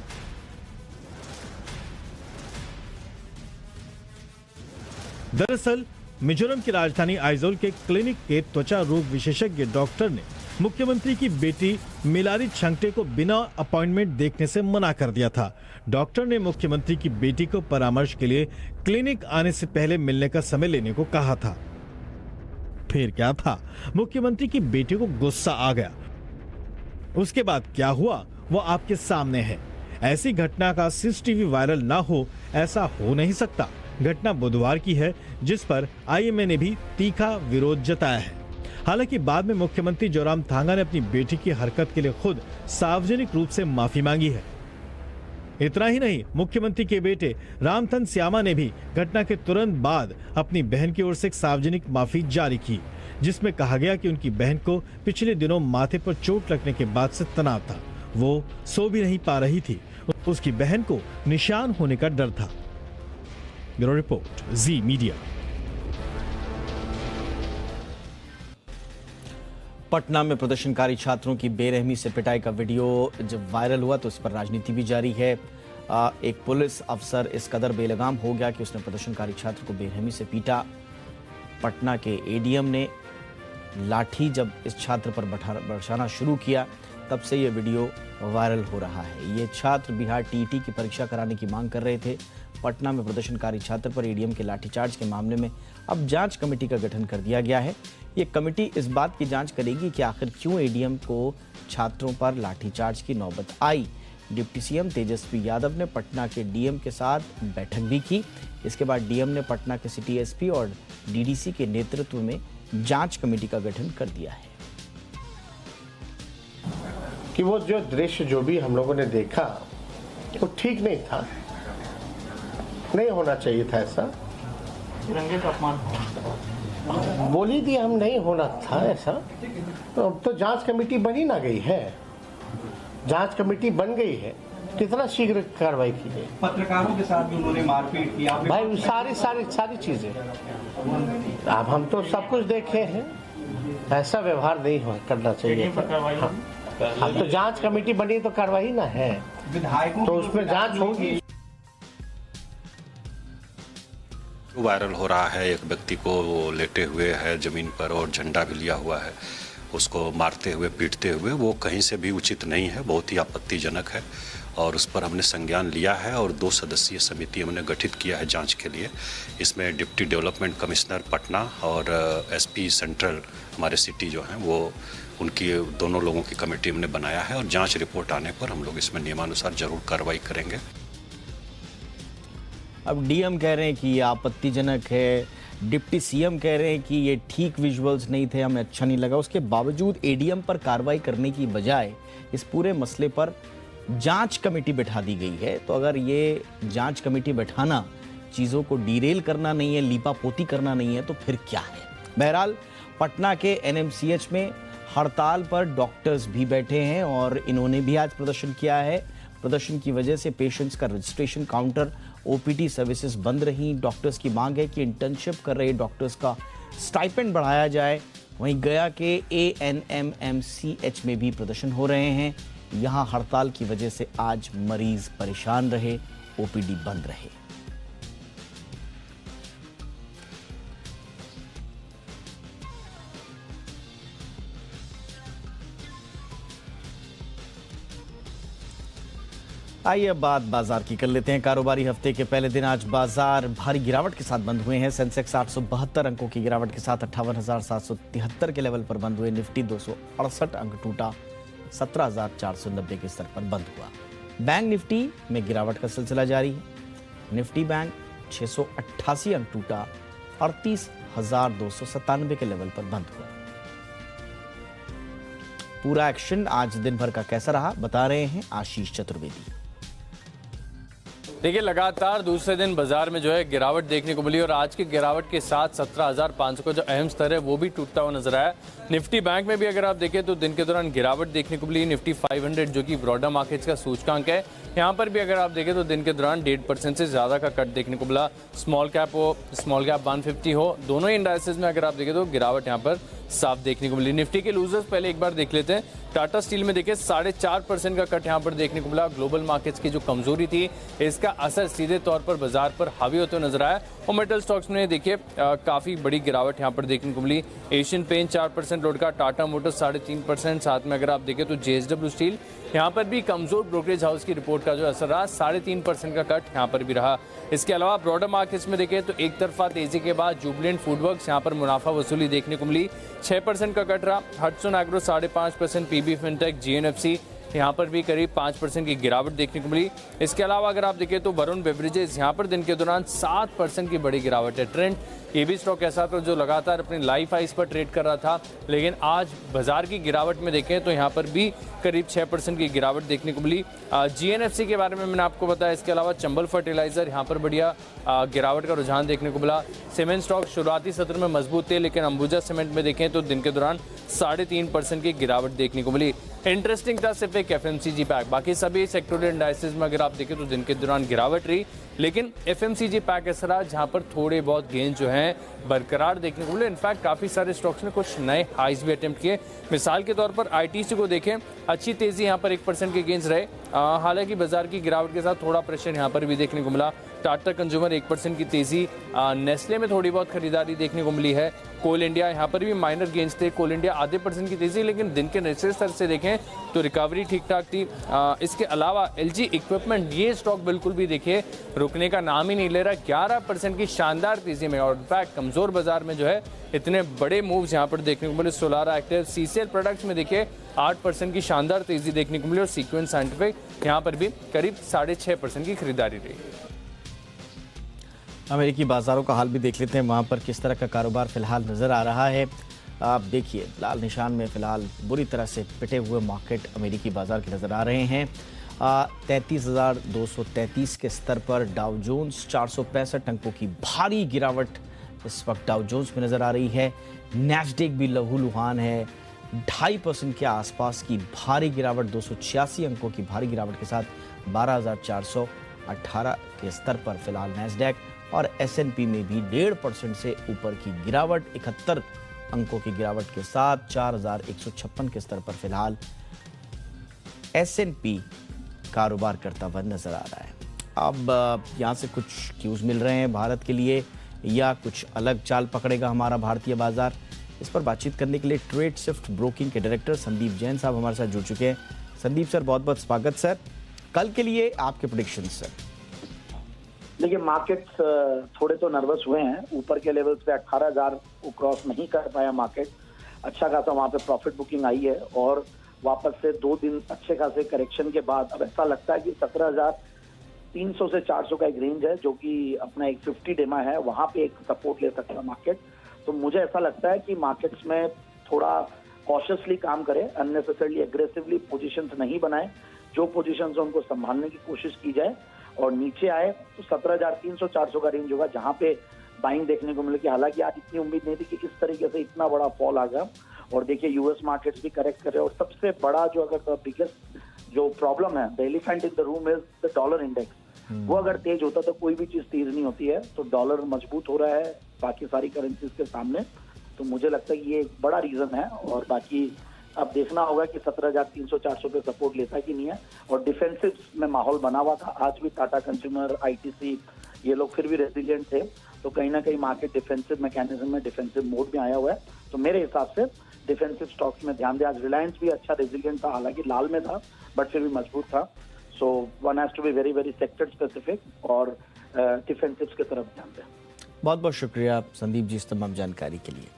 दरअसल मिजोरम की राजधानी आइजोल के क्लिनिक के त्वचा रोग विशेषज्ञ डॉक्टर ने मुख्यमंत्री की बेटी मिलारी छंगटे को बिना अपॉइंटमेंट देखने से मना कर दिया था। डॉक्टर ने मुख्यमंत्री की बेटी को परामर्श के लिए क्लिनिक आने से पहले मिलने का समय लेने को कहा था। फिर क्या था, मुख्यमंत्री की बेटी को गुस्सा आ गया। उसके बाद क्या हुआ वो आपके सामने है। ऐसी घटना का सीसीटीवी वायरल ना हो, ऐसा हो नहीं सकता। घटना बुधवार की है, जिस पर आईएमए ने भी तीखा विरोध जताया है। हालांकि बाद में मुख्यमंत्री जोरामथांगा ने अपनी बेटी की हरकत के लिए खुद सार्वजनिक रूप से माफी मांगी है। इतना ही नहीं, मुख्यमंत्री के बेटे रामथन श्यामा ने भी घटना के तुरंत बाद अपनी बहन की ओर से एक सार्वजनिक माफी जारी की, जिसमें कहा गया कि उनकी बहन को पिछले दिनों माथे पर चोट लगने के बाद से तनाव था। वो सो भी नहीं पा रही थी। उसकी बहन को निशान होने का डर था। ब्यूरो रिपोर्ट, जी मीडिया। पटना में प्रदर्शनकारी छात्रों की बेरहमी से पिटाई का वीडियो जब वायरल हुआ तो इस पर राजनीति भी जारी है। एक पुलिस अफसर इस कदर बेलगाम हो गया कि उसने प्रदर्शनकारी छात्र को बेरहमी से पीटा। पटना के एडीएम ने लाठी जब इस छात्र पर बरसाना शुरू किया तब से ये वीडियो वायरल हो रहा है। ये छात्र बिहार टीईटी की परीक्षा कराने की मांग कर रहे थे। पटना में प्रदर्शनकारी छात्र पर एडीएम के लाठीचार्ज के मामले में अब जांच कमेटी का गठन कर दिया गया है। ये कमेटी इस बात की जांच करेगी कि आखिर क्यों एडीएम को छात्रों पर लाठीचार्ज की नौबत आई। डिप्टी सीएम तेजस्वी यादव ने पटना के डीएम के साथ बैठक भी की। इसके बाद डीएम ने पटना के सिटी एसपी और डीडीसी के नेतृत्व में जांच कमेटी का गठन कर दिया है। कि वो जो दृश्य जो भी हम लोगों ने देखा वो ठीक नहीं था, नहीं होना चाहिए था ऐसा। तिरंगे का अपमान बोल ही दिया हम, नहीं होना था ऐसा। तो अब तो जांच कमेटी बनी ना गई है, जांच कमेटी बन गई है, कितना शीघ्र कार्रवाई की गई। पत्रकारों के साथ भी उन्होंने मारपीट की भाई सारी चीजें अब हम तो सब कुछ देखे हैं, ऐसा व्यवहार नहीं हो करना चाहिए था। अब तो जांच कमेटी बनी तो कार्रवाई ना है, विधायकों तो उसमें जांच होगी। वायरल हो रहा है, एक व्यक्ति को लेटे हुए है जमीन पर और झंडा भी लिया हुआ है, उसको मारते हुए पीटते हुए, वो कहीं से भी उचित नहीं है, बहुत ही आपत्तिजनक है और उस पर हमने संज्ञान लिया है और 2 सदस्यीय समिति हमने गठित किया है जांच के लिए। इसमें डिप्टी डेवलपमेंट कमिश्नर पटना और एसपी सेंट्रल हमारे सिटी जो हैं वो उनकी दोनों लोगों की कमेटी हमने बनाया है और जांच रिपोर्ट आने पर हम लोग इसमें नियमानुसार जरूर कार्रवाई करेंगे। अब डीएम कह रहे हैं कि ये आपत्तिजनक है, डिप्टी सीएम कह रहे हैं कि ये ठीक विजुअल्स नहीं थे, हमें अच्छा नहीं लगा। उसके बावजूद एडीएम पर कार्रवाई करने की बजाय इस पूरे मसले पर जांच कमेटी बैठा दी गई है। तो अगर ये जांच कमेटी बैठाना चीज़ों को डीरेल करना नहीं है, लीपापोती करना नहीं है, तो फिर क्या है। बहरहाल पटना के एनएमसीएच में हड़ताल पर डॉक्टर्स भी बैठे हैं और इन्होंने भी आज प्रदर्शन किया है। प्रदर्शन की वजह से पेशेंट्स का रजिस्ट्रेशन काउंटर, ओपीडी सर्विसेज बंद रही। डॉक्टर्स की मांग है कि इंटर्नशिप कर रहे डॉक्टर्स का स्टाइपेंड बढ़ाया जाए। वहीं गया के एएनएमएमसीएच में भी प्रदर्शन हो रहे हैं। यहां हड़ताल की वजह से आज मरीज परेशान रहे, ओपीडी बंद रहे। आइए अब बात बाजार की कर लेते हैं। कारोबारी हफ्ते के पहले दिन आज बाजार भारी गिरावट के साथ बंद हुए हैं। सेंसेक्स 872 अंकों की गिरावट के साथ 58,773 के लेवल पर बंद हुए। निफ्टी 268 अंक टूटा, 17,490 के स्तर पर बंद हुआ। बैंक निफ्टी में गिरावट का सिलसिला जारी है। निफ्टी बैंक 688 अंक टूटा, 38,297 के लेवल पर बंद हुआ। पूरा एक्शन आज दिन भर का कैसा रहा बता रहे हैं आशीष चतुर्वेदी। देखिए, लगातार दूसरे दिन बाजार में जो है गिरावट देखने को मिली और आज की गिरावट के साथ 17,500 का जो अहम स्तर है वो भी टूटता हुआ नजर आया। निफ्टी बैंक में भी अगर आप देखें तो दिन के दौरान गिरावट देखने को मिली। निफ्टी 500 जो कि ब्रॉडर मार्केट्स का सूचकांक है, यहाँ पर भी अगर आप देखें तो दिन के दौरान 1.5% से ज्यादा का कट देखने को मिला। स्मॉल कैप 150 हो, दोनों ही इंडाइसेस में अगर आप देखें तो गिरावट यहाँ पर साफ देखने को मिली। निफ्टी के लूजर्स पहले एक बार देख लेते हैं। टाटा स्टील में देखिए 4.5% का कट यहाँ पर देखने को मिला। ग्लोबल मार्केट्स की जो कमजोरी थी इसका असर सीधे तौर पर बाजार पर हावी होते हुए नजर आया। और मेटल स्टॉक्स में देखिए काफी बड़ी गिरावट यहाँ पर देखने को मिली। एशियन पेंट 4% लौट का, टाटा मोटर्स 3.5%, साथ में अगर आप देखें तो जेएसडब्ल्यू स्टील यहाँ पर भी कमजोर ब्रोकरेज हाउस की रिपोर्ट का जो असर रहा, 3.5% का कट यहाँ पर भी रहा। इसके अलावा ब्रॉडर मार्केट्स में देखें तो एक तरफा तेजी के बाद जुबलेंट फूडवर्क्स यहाँ पर मुनाफा वसूली देखने को मिली, 6% का कट रहा। Hatsun Agro 5.5%, PB fintech, GNFC यहाँ पर भी करीब 5% की गिरावट देखने को मिली। इसके अलावा अगर आप देखें तो वरुण बेवरेजेस यहाँ पर दिन के दौरान 7% की बड़ी गिरावट है। ट्रेंड ये भी स्टॉक ऐसा था जो लगातार अपनी लाइफ हाइस पर ट्रेड कर रहा था, लेकिन आज बाजार की गिरावट में देखें तो यहाँ पर भी करीब 6% की गिरावट देखने को मिली। जीएनएफसी के बारे में मैंने आपको बताया। इसके अलावा चंबल फर्टिलाइजर यहाँ पर बढ़िया गिरावट का रुझान देखने को मिला। सीमेंट स्टॉक शुरुआती सत्र में मजबूत थे, लेकिन अंबुजा सीमेंट में देखें तो दिन के दौरान 3.5% की गिरावट देखने को मिली। इंटरेस्टिंग था सिर्फ एक FMCG पैक। बाकी सभी सेक्टोरियल इंडाइसेस में अगर आप देखें तो दिन के दौरान गिरावट रही, लेकिन FMCG पैक ऐसा रहा जहां पर थोड़े बहुत गेन जो हैं बरकरार देखने को मिले। इनफैक्ट काफ़ी सारे स्टॉक्स ने कुछ नए हाइज भी अटेम्प्ट किए। मिसाल के तौर पर ITC को देखें, अच्छी तेज़ी यहाँ पर 1% के गेंस रहे। हालांकि बाजार की गिरावट के साथ थोड़ा प्रेशर यहाँ पर भी देखने को मिला। टाटा कंज्यूमर 1% की तेज़ी, नेस्ले में थोड़ी बहुत खरीदारी देखने को मिली है। कोल इंडिया यहाँ पर भी माइनर गेंस थे। कोल इंडिया आधे % की तेज़ी, लेकिन दिन के निचले स्तर से देखें तो रिकवरी ठीक ठाक थी। इसके अलावा LG इक्विपमेंट, ये स्टॉक बिल्कुल भी देखिए रुकने का नाम ही नहीं ले रहा, 11% की शानदार तेज़ी में। और इनफैक्ट कमज़ोर बाजार में जो है इतने बड़े मूव्स यहाँ पर देखने को मिले। सोलारा एक्टिव, CCL प्रोडक्ट्स में देखिए 8% की शानदार तेज़ी देखने को मिली और सीक्वेंस साइंटिफिक यहाँ पर भी करीब 6.5% की खरीदारी रही। अमेरिकी बाजारों का हाल भी देख लेते हैं, वहाँ पर किस तरह का कारोबार फिलहाल नज़र आ रहा है। आप देखिए लाल निशान में फिलहाल बुरी तरह से पिटे हुए मार्केट अमेरिकी बाजार के नज़र आ रहे हैं। 33,233 के स्तर पर डाउ जोन्स 465 अंकों की भारी गिरावट इस वक्त डाउ जोन्स में नज़र आ रही है। नैस्डैक भी लहूलुहान है, 2.5% के आसपास की भारी गिरावट, 286 अंकों की भारी गिरावट के साथ 12,418 के स्तर पर फिलहाल नैस्डैक। और S&P में भी 1.5% से ऊपर की गिरावट, 71 अंकों की गिरावट के साथ 4,156 के स्तर पर फिलहाल S&P कारोबार करता हुआ नजर आ रहा है। अब यहाँ से कुछ क्यूज मिल रहे हैं भारत के लिए या कुछ अलग चाल पकड़ेगा हमारा भारतीय बाजार, इस पर बातचीत करने के लिए ट्रेड शिफ्ट ब्रोकिंग के डायरेक्टर संदीप जैन साहब हमारे साथ जुड़ चुके हैं। संदीप सर, बहुत बहुत स्वागत सर। कल के लिए आपके प्रेडिक्शन सर। देखिए, मार्केट्स थोड़े तो नर्वस हुए हैं। ऊपर के लेवल्स पे 18,000 को क्रॉस नहीं कर पाया मार्केट। अच्छा खासा वहाँ पे प्रॉफिट बुकिंग आई है और वापस से 2 दिन अच्छे खासे करेक्शन के बाद अब ऐसा लगता है कि 17,300 से 400 का एक रेंज है जो कि अपना एक 50 डेमा है, वहाँ पे एक सपोर्ट ले सकता है मार्केट। तो मुझे ऐसा लगता है कि मार्केट्स में थोड़ा कॉशियसली काम करें, अननेसेसरली एग्रेसिवली पोजीशंस नहीं बनाए। जो पोजीशंस है उनको संभालने की कोशिश की जाए और नीचे आए तो 17,300-400 का रेंज होगा जहां पे बाइंग देखने को मिलेगी। हालांकि आज इतनी उम्मीद नहीं थी कि इस तरीके से इतना बड़ा फॉल आ गया। और देखिए यूएस मार्केट्स भी करेक्ट कर रहे हैं और सबसे बड़ा जो अगर बिगेस्ट जो प्रॉब्लम है, the elephant in the room is the dollar index. वो अगर तेज होता तो कोई भी चीज तेज नहीं होती है। तो डॉलर मजबूत हो रहा है बाकी सारी करेंसीज के सामने, तो मुझे लगता है कि ये एक बड़ा रीजन है। और बाकी अब देखना होगा कि 17,300-400 पे सपोर्ट लेता है कि नहीं है। और डिफेंसिव में माहौल बना हुआ था, आज भी टाटा कंज्यूमर, ITC ये लोग फिर भी रेजिलिएंट थे। तो कहीं ना कहीं मार्केट डिफेंसिव मैकेनिज्म में, डिफेंसिव मोड में आया हुआ है। तो मेरे हिसाब से डिफेंसिव स्टॉक्स में ध्यान दें। आज रिलायंस भी अच्छा रेजिलिएंट था, हालांकि लाल में था बट फिर भी मजबूत था। So one has to be very very sector specific और डिफेंसिव की तरफ ध्यान दें। बहुत बहुत शुक्रिया संदीप जी इस तमाम जानकारी के लिए।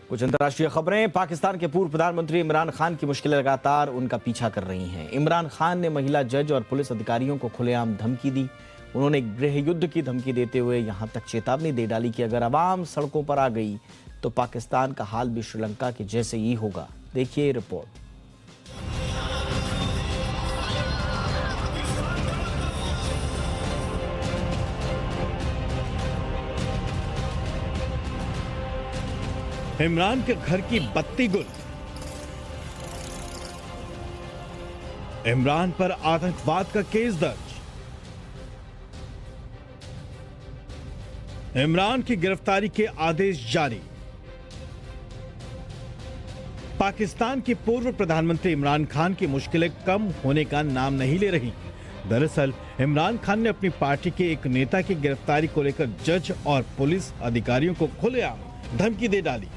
कुछ अंतर्राष्ट्रीय खबरें। पाकिस्तान के पूर्व प्रधानमंत्री इमरान खान की मुश्किलें लगातार उनका पीछा कर रही हैं। इमरान खान ने महिला जज और पुलिस अधिकारियों को खुलेआम धमकी दी। उन्होंने गृह युद्ध की धमकी देते हुए यहां तक चेतावनी दे डाली कि अगर आवाम सड़कों पर आ गई तो पाकिस्तान का हाल भी श्रीलंका के जैसे ही होगा। देखिए रिपोर्ट। इमरान के घर की बत्ती गुल। इमरान पर आतंकवाद का केस दर्ज। इमरान की गिरफ्तारी के आदेश जारी। पाकिस्तान के पूर्व प्रधानमंत्री इमरान खान की मुश्किलें कम होने का नाम नहीं ले रही। दरअसल इमरान खान ने अपनी पार्टी के एक नेता की गिरफ्तारी को लेकर जज और पुलिस अधिकारियों को खुलेआम धमकी दे डाली।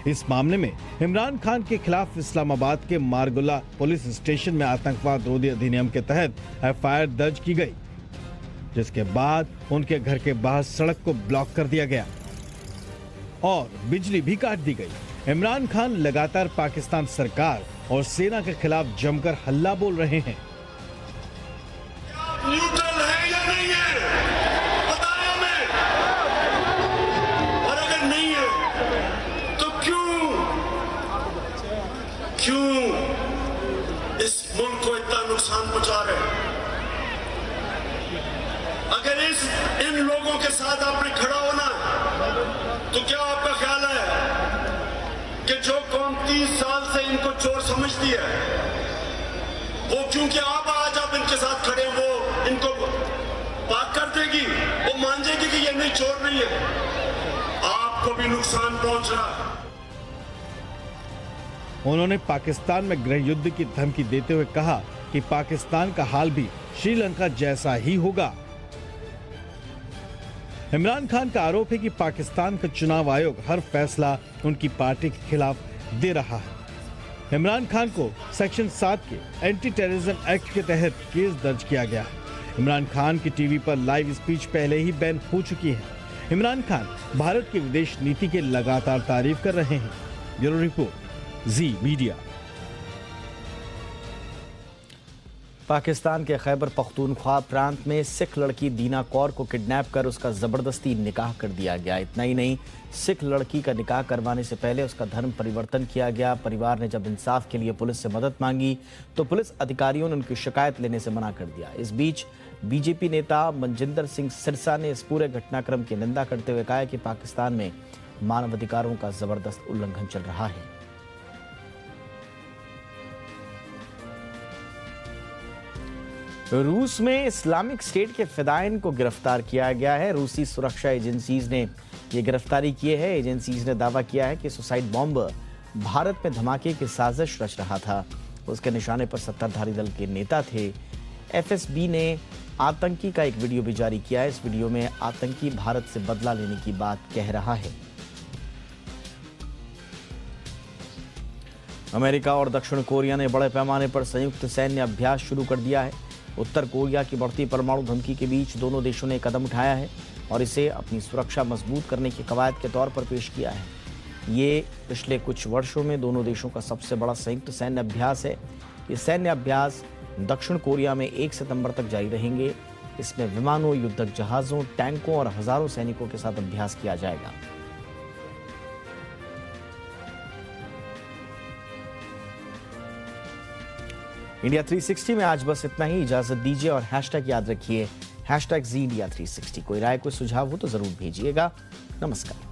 इस मामले में इमरान खान के खिलाफ इस्लामाबाद के मारगुला पुलिस स्टेशन में आतंकवाद रोधी अधिनियम के तहत FIR दर्ज की गई, जिसके बाद उनके घर के बाहर सड़क को ब्लॉक कर दिया गया और बिजली भी काट दी गई। इमरान खान लगातार पाकिस्तान सरकार और सेना के खिलाफ जमकर हल्ला बोल रहे हैं। न्यूट्रल है या नहीं है बताया हमें, और अगर नहीं है तो क्यों इस मुल्क को इतना नुकसान पहुंचा रहे हैं? अगर इन लोगों के साथ आपने खड़ा होना तो क्या आपका ख्याल है कि जो कौम 30 साल से इनको चोर समझती है, वो क्योंकि आज आप इनके साथ खड़े हो, वो इनको पाक कर देगी, वो मान जाएगी कि ये नहीं चोर नहीं है। आपको भी नुकसान पहुंच रहा है। उन्होंने पाकिस्तान में गृह युद्ध की धमकी देते हुए कहा कि पाकिस्तान का हाल भी श्रीलंका जैसा ही होगा। इमरान खान का आरोप है कि पाकिस्तान का चुनाव आयोग हर फैसला उनकी पार्टी के खिलाफ दे रहा है। इमरान खान को सेक्शन 7 के एंटी टेररिज्म एक्ट के तहत केस दर्ज किया गया है। इमरान खान की टीवी पर लाइव स्पीच पहले ही बैन हो चुकी है। इमरान खान भारत की विदेश नीति के लगातार तारीफ कर रहे हैं। ब्यूरो रिपोर्ट, जी मीडिया। पाकिस्तान के खैबर पख्तूनख्वा प्रांत में सिख लड़की दीना कौर को किडनैप कर उसका जबरदस्ती निकाह कर दिया गया। इतना ही नहीं, सिख लड़की का निकाह करवाने से पहले उसका धर्म परिवर्तन किया गया। परिवार ने जब इंसाफ के लिए पुलिस से मदद मांगी तो पुलिस अधिकारियों ने उनकी शिकायत लेने से मना कर दिया। इस बीच बीजेपी नेता मनजिंदर सिंह सिरसा ने इस पूरे घटनाक्रम की निंदा करते हुए कहा कि पाकिस्तान में मानवाधिकारों का जबरदस्त उल्लंघन चल रहा है। रूस में इस्लामिक स्टेट के फिदाइन को गिरफ्तार किया गया है। रूसी सुरक्षा एजेंसीज ने यह गिरफ्तारी की है। एजेंसीज ने दावा किया है कि सुसाइड बॉम्बर भारत में धमाके की साजिश रच रहा था। उसके निशाने पर सत्ताधारी दल के नेता थे। एफएसबी ने आतंकी का एक वीडियो भी जारी किया है। इस वीडियो में आतंकी भारत से बदला लेने की बात कह रहा है। अमेरिका और दक्षिण कोरिया ने बड़े पैमाने पर संयुक्त सैन्य अभ्यास शुरू कर दिया है। उत्तर कोरिया की बढ़ती परमाणु धमकी के बीच दोनों देशों ने कदम उठाया है और इसे अपनी सुरक्षा मजबूत करने की कवायद के तौर पर पेश किया है। ये पिछले कुछ वर्षों में दोनों देशों का सबसे बड़ा संयुक्त सैन्य अभ्यास है। ये सैन्य अभ्यास दक्षिण कोरिया में 1 सितंबर तक जारी रहेंगे। इसमें विमानों, युद्धक जहाजों, टैंकों और हजारों सैनिकों के साथ अभ्यास किया जाएगा। इंडिया 360 में आज बस इतना ही। इजाजत दीजिए और हैशटैग याद रखिए, #ZIndia360। कोई राय, कोई सुझाव हो तो जरूर भेजिएगा। नमस्कार।